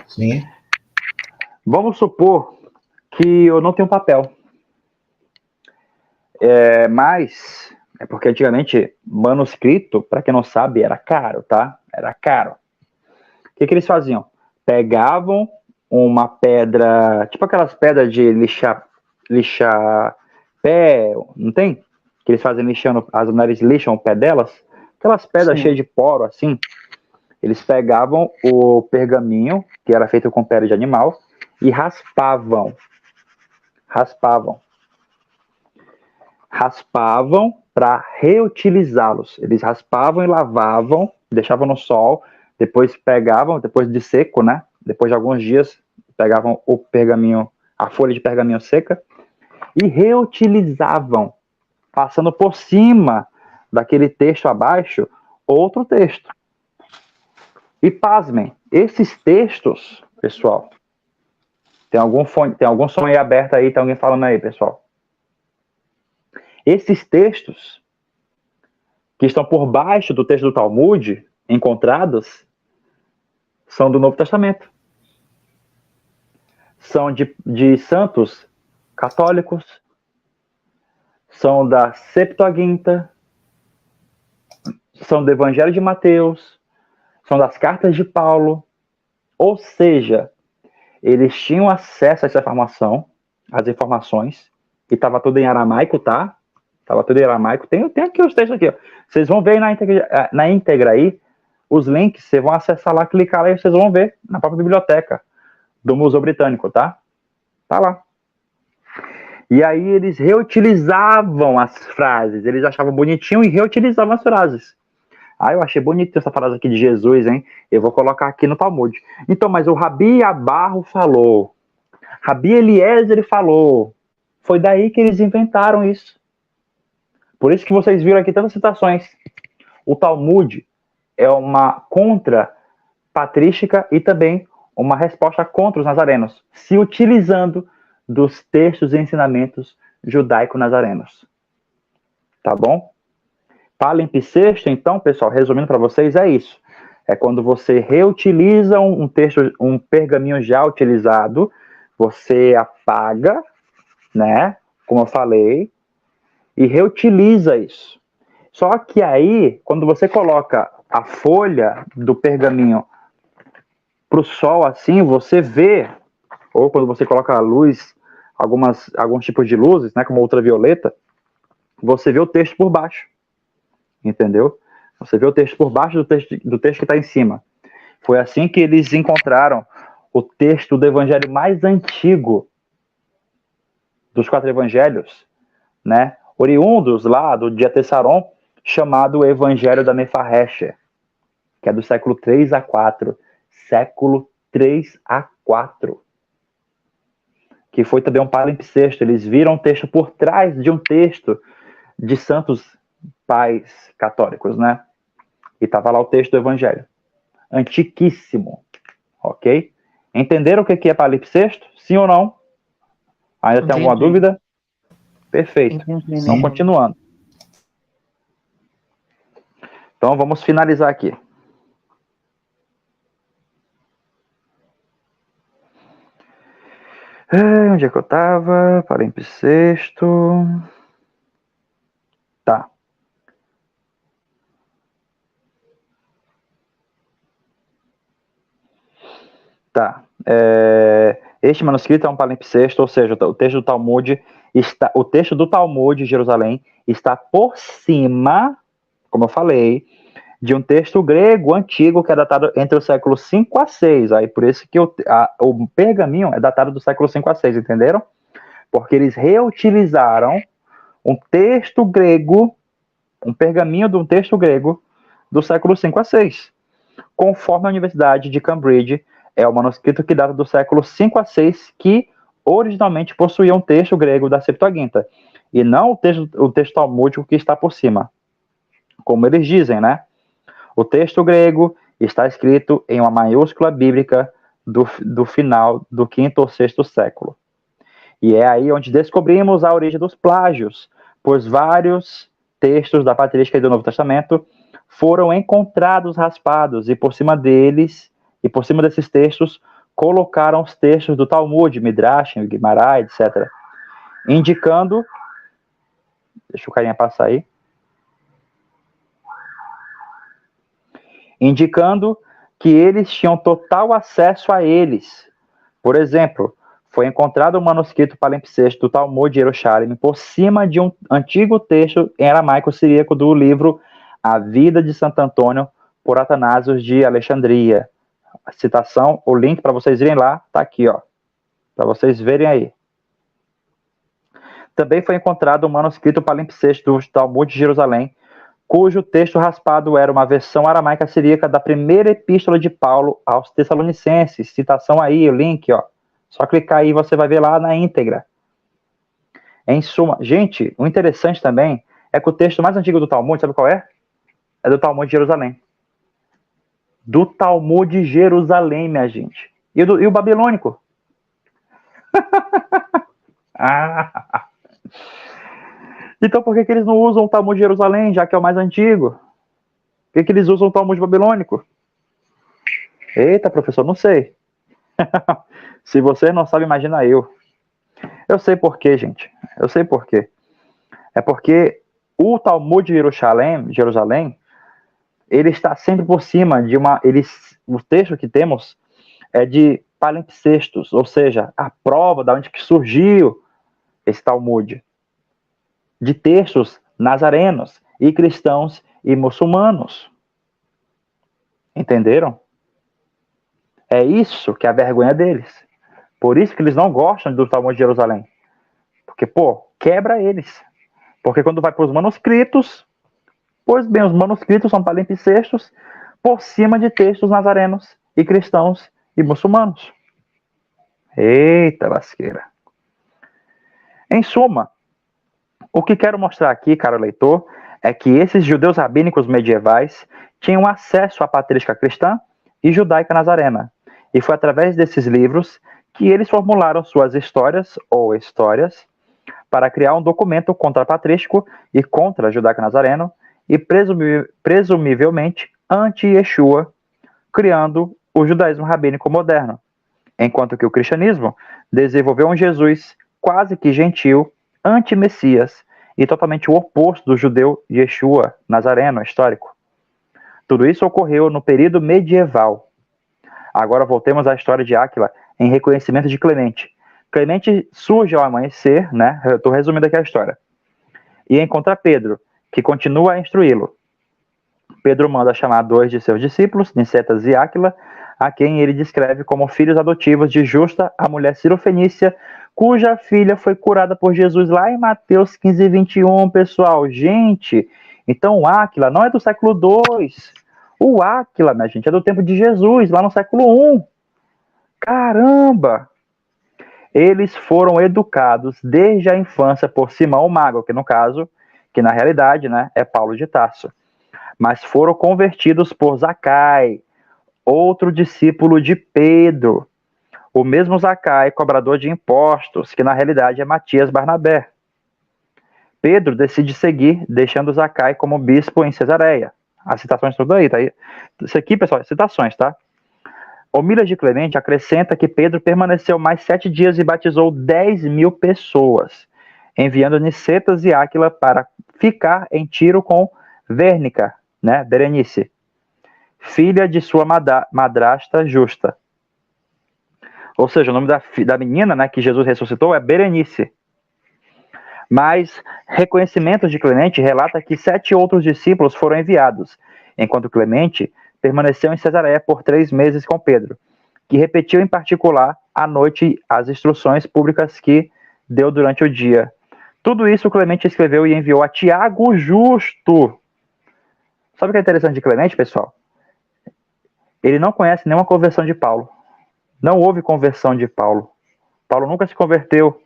Sim. Vamos supor que eu não tenho papel. Mas é porque antigamente manuscrito, para quem não sabe, era caro, tá? Era caro. O que eles faziam? Pegavam uma pedra, tipo aquelas pedras de lixar pé, não tem? Que eles fazem lixando, as mulheres lixam o pé delas. Aquelas pedras cheias de poro, assim. Eles pegavam o pergaminho, que era feito com pele de animal, e raspavam. Raspavam para reutilizá-los. Eles raspavam e lavavam, deixavam no sol, depois pegavam, depois de seco, né? Depois de alguns dias, pegavam o pergaminho, a folha de pergaminho seca, e reutilizavam, passando por cima daquele texto abaixo, outro texto. E pasmem, esses textos, pessoal, tem algum som aí aberto aí, tem alguém falando aí, pessoal? Esses textos que estão por baixo do texto do Talmud, encontrados, são do Novo Testamento. São de santos católicos, são da Septuaginta, são do Evangelho de Mateus, são das cartas de Paulo. Ou seja, eles tinham acesso a essa informação, as informações, e estava tudo em aramaico, tá? Estava tudo em aramaico. Tem aqui os textos aqui, ó. Vocês vão ver na íntegra aí, os links, vocês vão acessar lá, clicar lá e vocês vão ver na própria biblioteca do Museu Britânico, tá? Tá lá. E aí eles reutilizavam as frases, eles achavam bonitinho e reutilizavam as frases. Eu achei bonito essa frase aqui de Jesus, hein? Eu vou colocar aqui no Talmud. Então, mas o Rabi Abarro falou, Rabi Eliezer falou, foi daí que eles inventaram isso. Por isso que vocês viram aqui tantas citações. O Talmud é uma contra-patrística e também uma resposta contra os nazarenos, se utilizando dos textos e ensinamentos judaico-nazarenos. Tá bom? Palimpsesto, então, pessoal, resumindo para vocês, é isso. É quando você reutiliza um texto, um pergaminho já utilizado, você apaga, né? Como eu falei, e reutiliza isso. Só que aí, quando você coloca a folha do pergaminho para o sol assim, você vê ou quando você coloca a luz, alguns tipos de luzes, né, como ultravioleta, você vê o texto por baixo, entendeu? Você vê o texto por baixo do texto que está em cima. Foi assim que eles encontraram o texto do evangelho mais antigo dos 4 evangelhos, né, oriundos lá do dia Tessaron, chamado Evangelho da Mefarrecher, que é do século 3 a 4. Século 3 a 4. Que foi também um palimpsesto. Eles viram um texto por trás de um texto de santos pais católicos, né? E estava lá o texto do Evangelho. Antiquíssimo. Ok? Entenderam o que é palimpsesto? Sim ou não? Ainda tem alguma dúvida? Perfeito. Então, continuando. Então, vamos finalizar aqui. Onde é que eu estava? Palimpsesto. Tá. Tá. Este manuscrito é um palimpsesto, ou seja, o texto do Talmud de Jerusalém está por cima, como eu falei, de um texto grego antigo que é datado entre o século 5 a 6. Aí por isso que o pergaminho é datado do século 5 a 6, entenderam? Porque eles reutilizaram um texto grego, um pergaminho de um texto grego do século 5 a 6. Conforme a Universidade de Cambridge, é o manuscrito que data do século 5 a 6, que originalmente possuía um texto grego da Septuaginta, e não o texto talmúdico que está por cima. Como eles dizem, né? O texto grego está escrito em uma maiúscula bíblica do final do 5º ou 6º século. E é aí onde descobrimos a origem dos plágios, pois vários textos da patrística e do Novo Testamento foram encontrados raspados, e por cima desses textos, colocaram os textos do Talmud, Midrash, Guimarães, etc. Indicando... Deixa o carinha passar aí. Indicando que eles tinham total acesso a eles. Por exemplo, foi encontrado um manuscrito palimpsesto do Talmud de Jerusalém por cima de um antigo texto em aramaico siríaco do livro A Vida de Santo Antônio, por Atanásio de Alexandria. A citação, o link para vocês irem lá, está aqui, ó, para vocês verem aí. Também foi encontrado um manuscrito palimpsesto do Talmud de Jerusalém, cujo texto raspado era uma versão aramaica siríaca da primeira epístola de Paulo aos Tessalonicenses. Citação aí, o link, ó. Só clicar aí e você vai ver lá na íntegra. Em suma, gente, o interessante também é que o texto mais antigo do Talmud, sabe qual é? É do Talmud de Jerusalém. Do Talmud de Jerusalém, minha gente. E o babilônico? Então por que eles não usam o Talmud de Jerusalém, já que é o mais antigo? Por que eles usam o Talmud babilônico? Eita, professor, não sei. Se você não sabe, imagina eu. Eu sei por quê, gente. Eu sei por quê. É porque o Talmud de Jerusalém, ele está sempre por cima de o texto que temos é de palimpsestos, ou seja, a prova de onde que surgiu esse Talmud. De textos nazarenos e cristãos e muçulmanos. Entenderam? É isso que é a vergonha deles. Por isso que eles não gostam do Talmud de Jerusalém. Porque, quebra eles. Porque quando vai para os manuscritos, pois bem, os manuscritos são palimpsestos por cima de textos nazarenos e cristãos e muçulmanos. Eita lasqueira. Em suma, o que quero mostrar aqui, caro leitor, é que esses judeus rabínicos medievais tinham acesso à patrística cristã e judaica nazarena. E foi através desses livros que eles formularam suas histórias para criar um documento contra-patrístico e contra-judaico-nazareno e presumivelmente anti-Yeshua, criando o judaísmo rabínico moderno, enquanto que o cristianismo desenvolveu um Jesus quase que gentil, anti-messias e totalmente o oposto do judeu Yeshua nazareno histórico. Tudo isso ocorreu no período medieval. Agora voltemos à história de Áquila em reconhecimento de Clemente. Clemente surge ao amanhecer, né? Eu estou resumindo aqui a história. E encontra Pedro, que continua a instruí-lo. Pedro manda chamar 2 de seus discípulos, Nicetas e Áquila, a quem ele descreve como filhos adotivos de Justa, a mulher cirofenícia, cuja filha foi curada por Jesus lá em Mateus 15, 21, pessoal. Gente, então o Áquila não é do século 2. O Áquila, minha gente, é do tempo de Jesus, lá no século 1. Caramba! Eles foram educados desde a infância por Simão o Mago, que no caso, que na realidade, né, é Paulo de Tarso. Mas foram convertidos por Zacai, outro discípulo de Pedro. O mesmo Zacai, cobrador de impostos, que na realidade é Matias Barnabé. Pedro decide seguir, deixando Zacai como bispo em Cesareia. As citações tudo aí, tá aí. Isso aqui, pessoal, citações, tá? Homília de Clemente acrescenta que Pedro permaneceu mais 7 dias e batizou 10.000 pessoas, enviando Nicetas e Áquila para ficar em Tiro com Vérnica, né, Berenice, filha de sua madrasta Justa. Ou seja, o nome da menina, né, que Jesus ressuscitou é Berenice. Mas reconhecimentos de Clemente relata que 7 outros discípulos foram enviados, enquanto Clemente permaneceu em Cesareia por 3 meses com Pedro, que repetiu em particular à noite as instruções públicas que deu durante o dia. Tudo isso Clemente escreveu e enviou a Tiago Justo. Sabe o que é interessante de Clemente, pessoal? Ele não conhece nenhuma conversão de Paulo. Não houve conversão de Paulo. Paulo nunca se converteu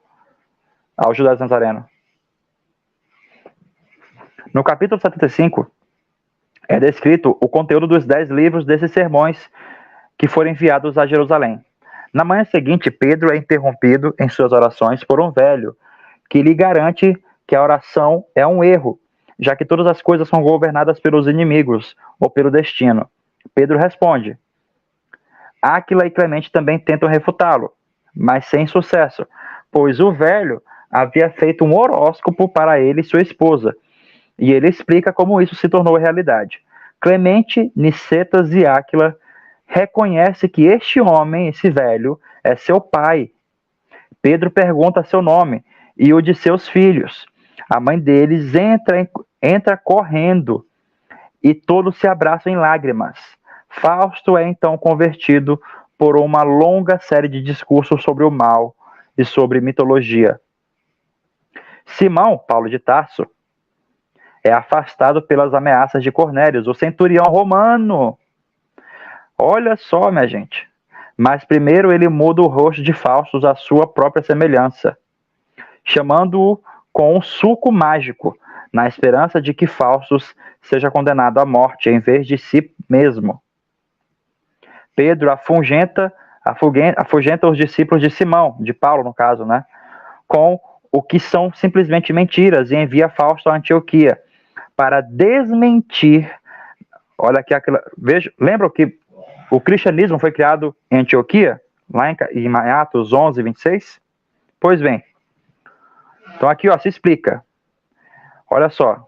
ao judaísmo nazareno. No capítulo 75, é descrito o conteúdo dos 10 livros desses sermões que foram enviados a Jerusalém. Na manhã seguinte, Pedro é interrompido em suas orações por um velho que lhe garante que a oração é um erro, já que todas as coisas são governadas pelos inimigos ou pelo destino. Pedro responde. Áquila e Clemente também tentam refutá-lo, mas sem sucesso, pois o velho havia feito um horóscopo para ele e sua esposa, e ele explica como isso se tornou realidade. Clemente, Nicetas e Áquila reconhece que este homem, esse velho, é seu pai. Pedro pergunta seu nome e o de seus filhos. A mãe deles entra correndo e todos se abraçam em lágrimas. Fausto é então convertido por uma longa série de discursos sobre o mal e sobre mitologia. Simão, Paulo de Tarso, é afastado pelas ameaças de Cornélios, o centurião romano. Olha só, minha gente. Mas primeiro ele muda o rosto de Fausto à sua própria semelhança, chamando-o com um suco mágico, na esperança de que Fausto seja condenado à morte em vez de si mesmo. Pedro afugenta os discípulos de Simão, de Paulo no caso, né, com o que são simplesmente mentiras, e envia Fausto a Antioquia para desmentir. Olha aqui, veja, lembram que o cristianismo foi criado em Antioquia, lá em Atos 11, 26? Pois bem, então aqui ó, se explica. Olha só,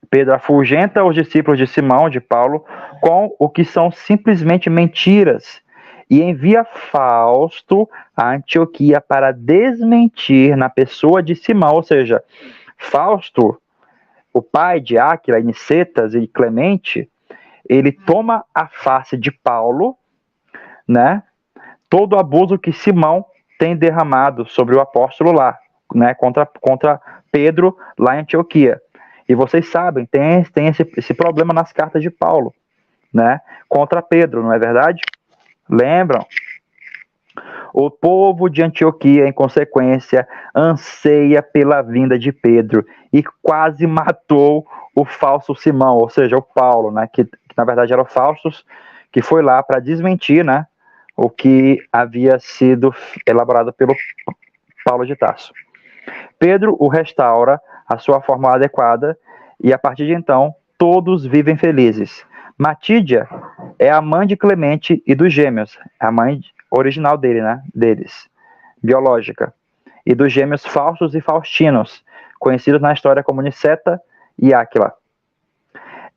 Pedro afugenta os discípulos de Simão, de Paulo, com o que são simplesmente mentiras, e envia Fausto a Antioquia para desmentir na pessoa de Simão, ou seja, Fausto, o pai de Áquila, Nicetas e Clemente, ele toma a face de Paulo, né, todo o abuso que Simão tem derramado sobre o apóstolo lá, né, contra Pedro lá em Antioquia. E vocês sabem, tem esse problema nas cartas de Paulo, né, contra Pedro, não é verdade? Lembram? O povo de Antioquia, em consequência, anseia pela vinda de Pedro e quase matou o falso Simão, ou seja, o Paulo, né, que na verdade era o Faustus, que foi lá para desmentir, né, o que havia sido elaborado pelo Paulo de Tarso. Pedro o restaura à sua forma adequada e a partir de então todos vivem felizes. Matídia é a mãe de Clemente e dos gêmeos, a mãe original dele, né, deles, biológica, e dos gêmeos Faustos e Faustinos, conhecidos na história como Niceta e Áquila.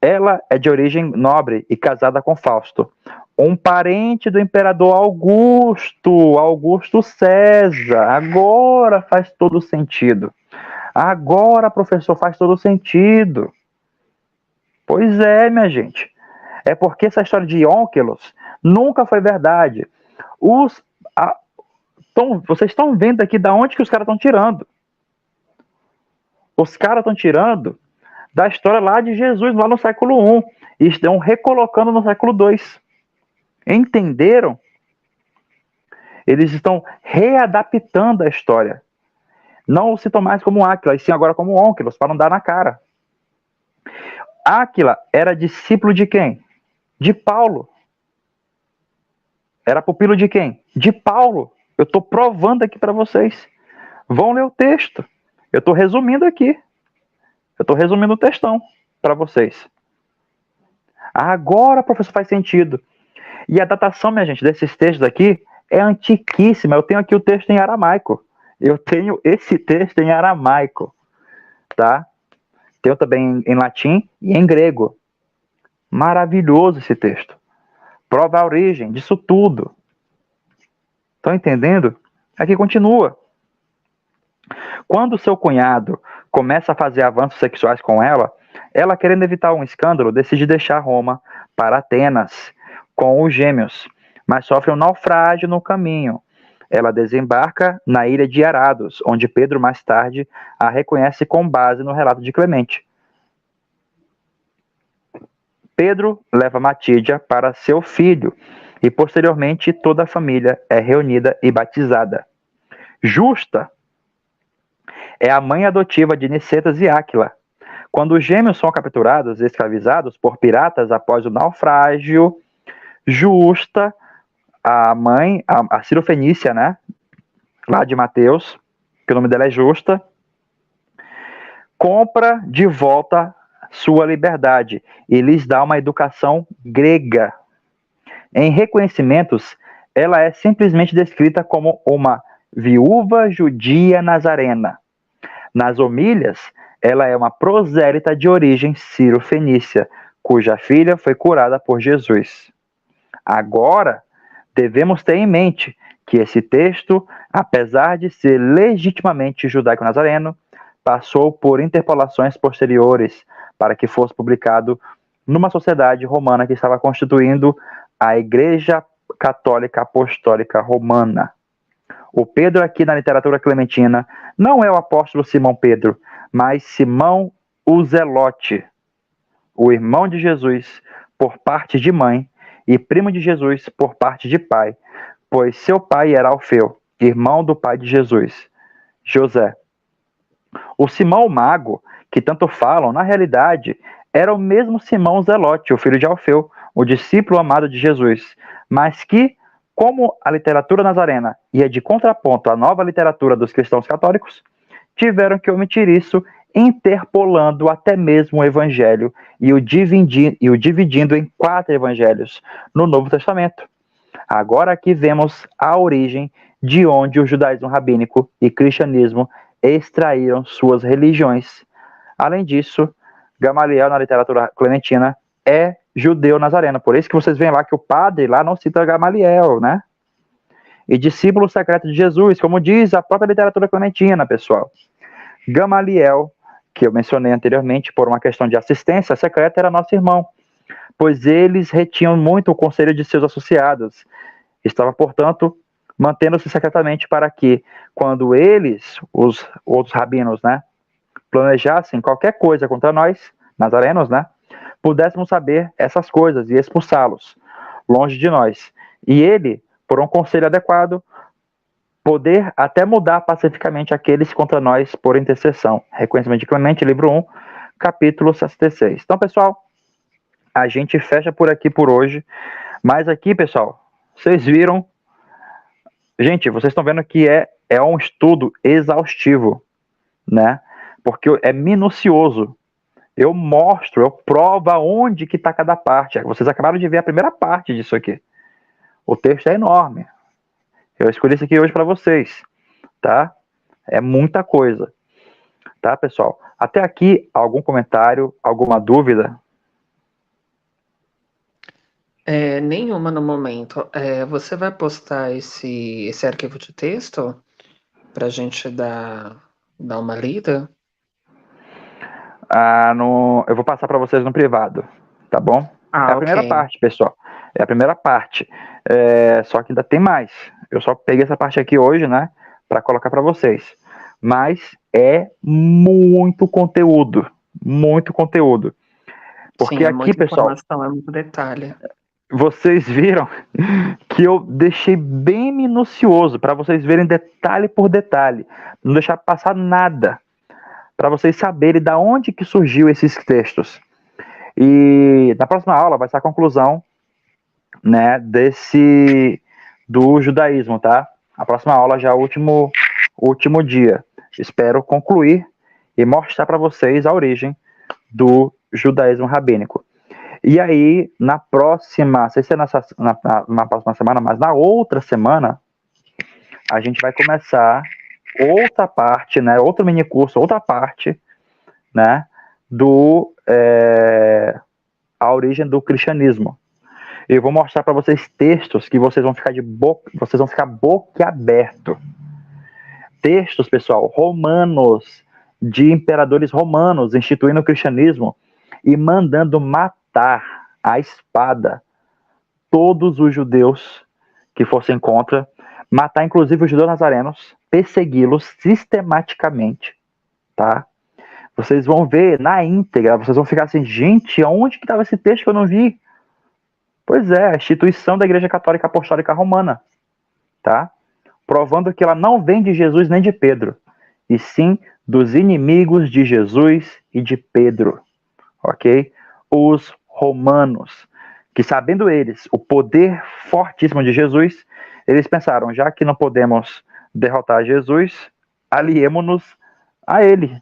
Ela é de origem nobre e casada com Fausto, Um parente do imperador Augusto César. Agora faz todo sentido. Agora, professor, faz todo sentido. Pois é, minha gente. É porque essa história de Onkelos nunca foi verdade. Vocês estão vendo aqui da onde que os caras estão tirando. Os caras estão tirando da história lá de Jesus, lá no século I, e estão recolocando no século II. Entenderam? Eles estão readaptando a história. Não o citam mais como Áquila, e sim agora como Onkelos, para não dar na cara. Áquila era discípulo de quem? De Paulo. Era pupilo de quem? De Paulo. Eu estou provando aqui para vocês. Vão ler o texto. Eu estou resumindo aqui. Eu estou resumindo o textão para vocês. Agora, professor, faz sentido. E a datação, minha gente, desses textos aqui é antiquíssima. Eu tenho aqui o texto em aramaico. Eu tenho esse texto em aramaico. Tá? Tenho também em latim e em grego. Maravilhoso esse texto. Prova a origem disso tudo. Estão entendendo? Aqui continua. Quando seu cunhado começa a fazer avanços sexuais com ela, querendo evitar um escândalo, decide deixar Roma para Atenas com os gêmeos, mas sofre um naufrágio no caminho. Ela desembarca na ilha de Arados, onde Pedro mais tarde a reconhece com base no relato de Clemente. Pedro leva Matídia para seu filho e posteriormente toda a família é reunida e batizada. Justa é a mãe adotiva de Nicetas e Áquila. Quando os gêmeos são capturados e escravizados por piratas após o naufrágio, Justa, a mãe, a Cirofenícia, né, lá de Mateus, que o nome dela é Justa, compra de volta sua liberdade e lhes dá uma educação grega. Em reconhecimentos, ela é simplesmente descrita como uma viúva judia nazarena. Nas homilhas, ela é uma prosélita de origem sírio-fenícia, cuja filha foi curada por Jesus. Agora, devemos ter em mente que esse texto, apesar de ser legitimamente judaico-nazareno, passou por interpolações posteriores para que fosse publicado numa sociedade romana que estava constituindo a Igreja Católica Apostólica Romana. O Pedro aqui na literatura clementina não é o apóstolo Simão Pedro, mas Simão o Zelote, o irmão de Jesus por parte de mãe e primo de Jesus por parte de pai, pois seu pai era Alfeu, irmão do pai de Jesus, José. O Simão Mago, que tanto falam, na realidade, era o mesmo Simão Zelote, o filho de Alfeu, o discípulo amado de Jesus, mas que, como a literatura nazarena ia de contraponto à nova literatura dos cristãos católicos, tiveram que omitir isso, interpolando até mesmo o evangelho e o dividindo em 4 evangelhos no Novo Testamento. Agora aqui vemos a origem de onde o judaísmo rabínico e cristianismo extraíram suas religiões. Além disso, Gamaliel, na literatura clementina, é judeu nazareno. Por isso que vocês veem lá que o padre lá não cita Gamaliel, né? E discípulo secreto de Jesus, como diz a própria literatura clementina, pessoal. Gamaliel, que eu mencionei anteriormente, por uma questão de assistência secreta, era nosso irmão, pois eles retinham muito o conselho de seus associados. Estava, portanto, mantendo-se secretamente para que, quando eles, os outros rabinos, né, planejassem qualquer coisa contra nós, nazarenos, né, pudéssemos saber essas coisas e expulsá-los longe de nós. E ele, por um conselho adequado, poder até mudar pacificamente aqueles contra nós por intercessão. Reconhecimento de Clemente, livro 1, capítulo 66. Então, pessoal, a gente fecha por aqui por hoje. Mas aqui, pessoal, vocês viram... Gente, vocês estão vendo que é um estudo exaustivo, né? Porque é minucioso. Eu mostro, eu provo aonde que está cada parte. Vocês acabaram de ver a primeira parte disso aqui. O texto é enorme. Eu escolhi isso aqui hoje para vocês, tá? É muita coisa. Tá, pessoal? Até aqui, algum comentário, alguma dúvida? Nenhuma no momento. Você vai postar esse arquivo de texto pra gente dar uma lida? Eu vou passar para vocês no privado, tá bom? É a primeira Ok. parte, pessoal. É a primeira parte. Só que ainda tem mais. Eu só peguei essa parte aqui hoje, né? Para colocar para vocês. Mas é muito conteúdo. Muito conteúdo. Sim, Porque é aqui, muita pessoal, informação, é muito detalhe. vocês viram que eu deixei bem minucioso para vocês verem detalhe por detalhe. Não deixar passar nada. Para vocês saberem da onde que surgiu esses textos. E na próxima aula vai ser a conclusão, né, do judaísmo, tá? A próxima aula já é o último dia. Espero concluir e mostrar para vocês a origem do judaísmo rabínico. E aí, na próxima, não sei se é na próxima semana, mas na outra semana, a gente vai começar outra parte, né, outro mini curso, outra parte, né, a origem do cristianismo. Eu vou mostrar para vocês textos que vocês vão ficar boquiaberto. Textos, pessoal, romanos, de imperadores romanos instituindo o cristianismo e mandando matar à espada todos os judeus que fossem contra, matar inclusive os judeus nazarenos, persegui-los sistematicamente, tá? Vocês vão ver na íntegra, vocês vão ficar assim, gente, aonde que estava esse texto que eu não vi? Pois é, a instituição da Igreja Católica Apostólica Romana, tá? Provando que ela não vem de Jesus nem de Pedro, e sim dos inimigos de Jesus e de Pedro, ok? Os romanos, que sabendo eles o poder fortíssimo de Jesus, eles pensaram, já que não podemos derrotar Jesus, aliemos-nos a ele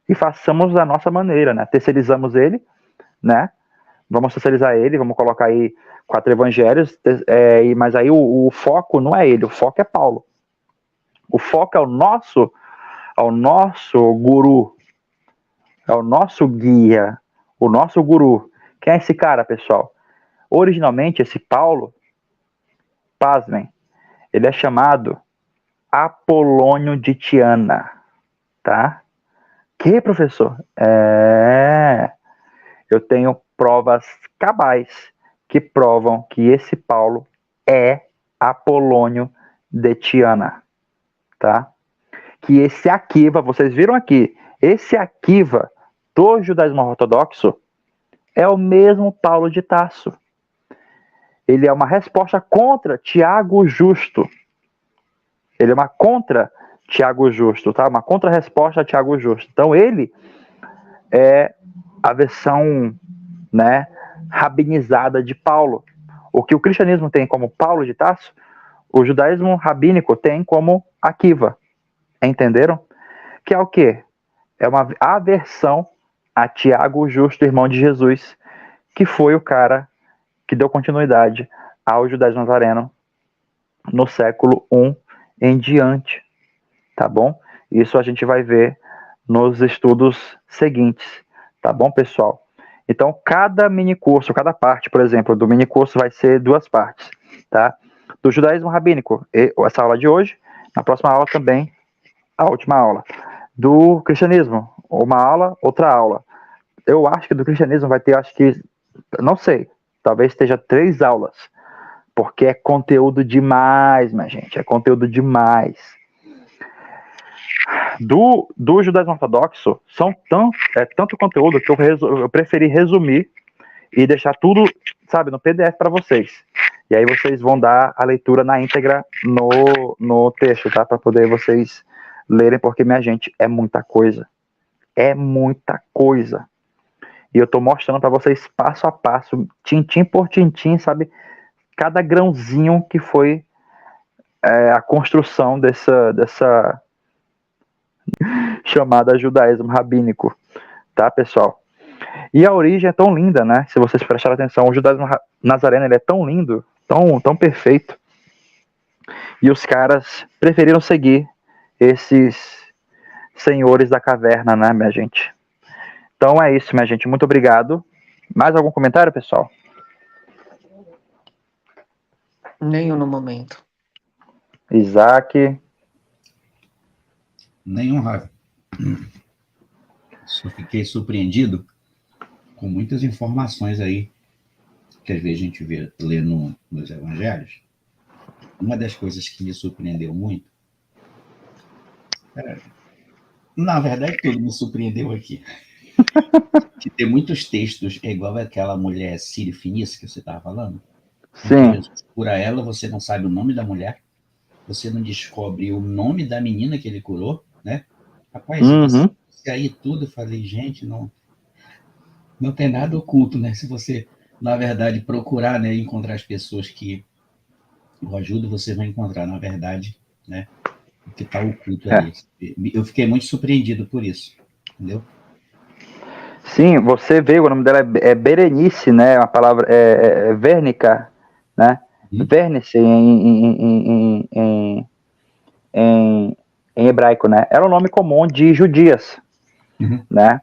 e façamos da nossa maneira, né? Terceirizamos ele, né? Vamos terceirizar ele, vamos colocar aí 4 evangelhos, mas aí o foco não é ele, o foco é Paulo. O foco é o nosso guru, é o nosso guia, o nosso guru. Quem é esse cara, pessoal? Originalmente, esse Paulo, pasmem, ele é chamado Apolônio de Tiana, tá? Que, professor? Eu tenho provas cabais que provam que esse Paulo é Apolônio de Tiana, tá? Que esse Akiva, vocês viram aqui, esse Akiva do judaísmo ortodoxo é o mesmo Paulo de Tarso. Ele é uma resposta contra Tiago Justo. Ele é uma contra Tiago Justo, tá? Uma contra-resposta a Tiago Justo. Então ele é a versão, né, rabinizada de Paulo. O que o cristianismo tem como Paulo de Tarso, o judaísmo rabínico tem como Akiva. Entenderam? Que é o quê? É uma aversão a Tiago Justo, irmão de Jesus, que foi o cara que deu continuidade ao judaísmo nazareno no século I em diante, tá bom? Isso a gente vai ver nos estudos seguintes, tá bom, pessoal? Então, cada mini curso, cada parte, por exemplo, do mini curso vai ser 2 partes, tá? Do judaísmo rabínico, essa aula de hoje, na próxima aula também, a última aula. Do cristianismo, uma aula, outra aula. Eu acho que do cristianismo vai ter, não sei, talvez esteja 3 aulas, porque é conteúdo demais, minha gente, é conteúdo demais. Do judaísmo ortodoxo, tanto conteúdo que eu preferi resumir e deixar tudo, sabe, no PDF para vocês. E aí vocês vão dar a leitura na íntegra no texto, tá? Para poder vocês lerem, porque, minha gente, é muita coisa. É muita coisa. E eu tô mostrando para vocês passo a passo, tintim por tintim, sabe? Cada grãozinho que foi a construção dessa chamada judaísmo rabínico, tá, pessoal? E a origem é tão linda, né? Se vocês prestarem atenção, o judaísmo nazareno ele é tão lindo, tão perfeito. E os caras preferiram seguir esses senhores da caverna, né, minha gente? Então é isso, minha gente. Muito obrigado. Mais algum comentário, pessoal? Nenhum no momento. Isaac. Nenhum, Rafa. Só fiquei surpreendido com muitas informações aí que às vezes a gente lê nos evangelhos. Uma das coisas que me surpreendeu muito, na verdade tudo me surpreendeu aqui, que tem muitos textos, é igual aquela mulher Sírio-Fenícia que você estava falando, em que Sim. Jesus cura ela, você não sabe o nome da mulher, você não descobre o nome da menina que ele curou, né? Rapaz, Uhum. você aí tudo, eu falei, gente, não tem nada oculto, né? Se você, na verdade, procurar, né, encontrar as pessoas que o ajudam, você vai encontrar, na verdade, né, o que está oculto É. ali. Eu fiquei muito surpreendido por isso, entendeu? Sim, você vê, o nome dela é Berenice, né? A palavra é Vérnica, né? Vérnice em hebraico, né? Era um nome comum de judias, né?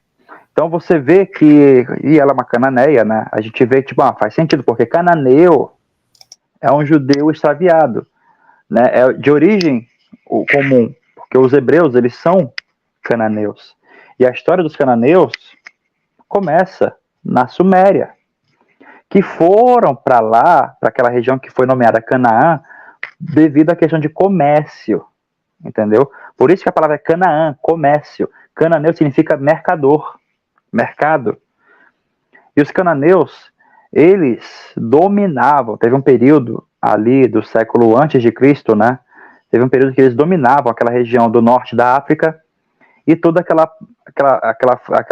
Então você vê que, e ela é uma cananeia, né? A gente vê, tipo, faz sentido, porque cananeu é um judeu extraviado, né? É de origem comum, porque os hebreus, eles são cananeus. E a história dos cananeus começa na Suméria, que foram para lá, para aquela região que foi nomeada Canaã, devido à questão de comércio, entendeu? Por isso que a palavra é Canaã, comércio. Cananeu significa mercador, mercado. E os cananeus, eles dominavam, teve um período ali do século antes de Cristo, né? Teve um período que eles dominavam aquela região do norte da África e toda aquela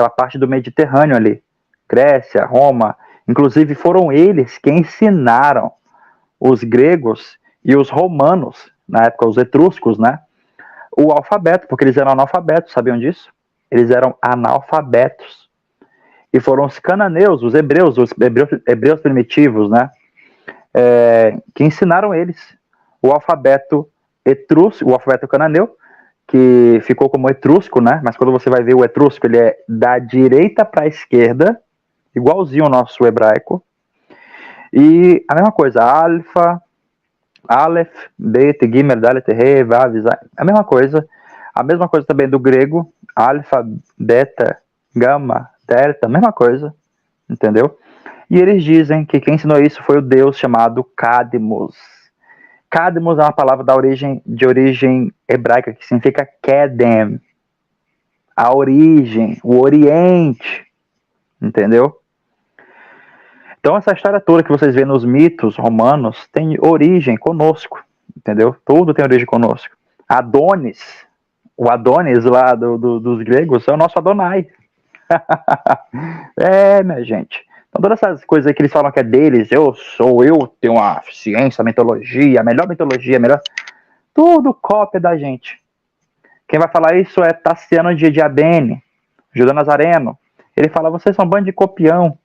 parte do Mediterrâneo ali. Grécia, Roma. Inclusive foram eles que ensinaram os gregos e os romanos, na época os etruscos, né? O alfabeto, porque eles eram analfabetos, sabiam disso? Eles eram analfabetos. E foram os cananeus, os hebreus primitivos, né? Que ensinaram eles o alfabeto etrusco, o alfabeto cananeu, que ficou como etrusco, né? Mas quando você vai ver o etrusco, ele é da direita para a esquerda, igualzinho ao nosso hebraico. E a mesma coisa, alfa, aleph, bet, gimel, dalet, he, vav, zay, a mesma coisa. A mesma coisa também do grego, alfa, beta, gama, delta, a mesma coisa, entendeu? E eles dizem que quem ensinou isso foi o deus chamado Cadmus. Cadmus é uma palavra de origem hebraica que significa Kedem, a origem, o oriente, entendeu? Então essa história toda que vocês vêem nos mitos romanos tem origem conosco, entendeu? Tudo tem origem conosco. Adonis, o Adonis lá dos gregos é o nosso Adonai. Minha gente. Então todas essas coisas aí que eles falam que é deles, eu tenho uma ciência, mitologia, a melhor mitologia, tudo cópia da gente. Quem vai falar isso é Tassiano de Diabene, Judeu Nazareno. Ele fala, vocês são um bando de copião.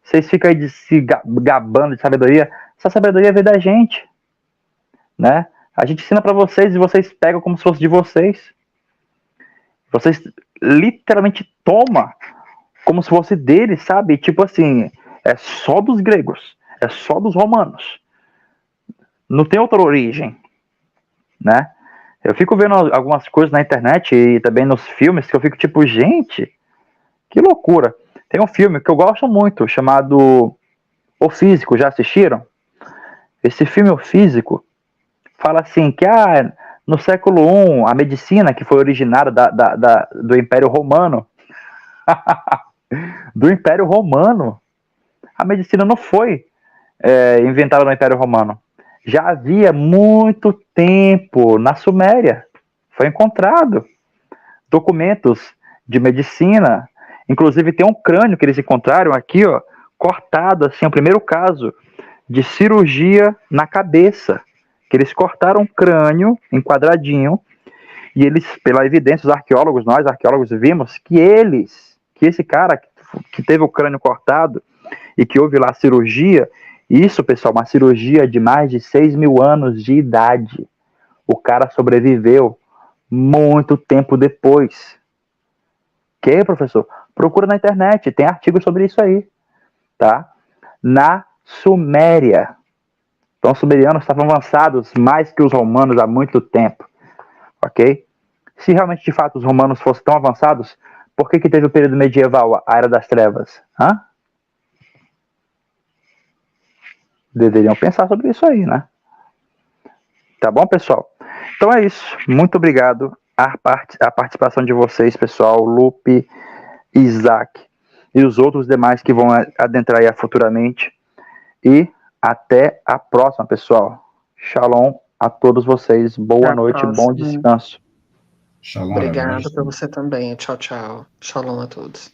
Vocês ficam aí se gabando de sabedoria. Essa sabedoria veio da gente, né? A gente ensina para vocês e vocês pegam como se fosse de vocês. Vocês literalmente tomam como se fosse deles, sabe? Tipo assim, é só dos gregos, é só dos romanos. Não tem outra origem, né? Eu fico vendo algumas coisas na internet e também nos filmes que eu fico tipo, gente, que loucura. Tem um filme que eu gosto muito, chamado O Físico, já assistiram? Esse filme, O Físico, fala assim que no século I, a medicina que foi originada do Império Romano, do Império Romano, a medicina não foi inventada no Império Romano. Já havia muito tempo na Suméria. Foi encontrado documentos de medicina. Inclusive tem um crânio que eles encontraram aqui, ó, cortado, assim, o primeiro caso de cirurgia na cabeça. Que eles cortaram o crânio em quadradinho e eles, pela evidência, nós arqueólogos vimos que esse cara que teve o crânio cortado e que houve lá cirurgia, isso, pessoal, uma cirurgia de mais de 6.000 anos de idade. O cara sobreviveu muito tempo depois. Que, professor? Procura na internet, tem artigos sobre isso aí, tá? Na Suméria. Então, os sumerianos estavam avançados mais que os romanos há muito tempo, ok? Se realmente, de fato, os romanos fossem tão avançados, por que teve o período medieval, a Era das Trevas? Hã? Deveriam pensar sobre isso aí, né? Tá bom, pessoal? Então é isso. Muito obrigado a participação de vocês, pessoal, Lupe, Isaac e os outros demais que vão adentrar aí futuramente. E até a próxima, pessoal. Shalom a todos vocês. Boa noite, bom descanso. Shalom. Obrigado para você também. Tchau, tchau. Shalom a todos.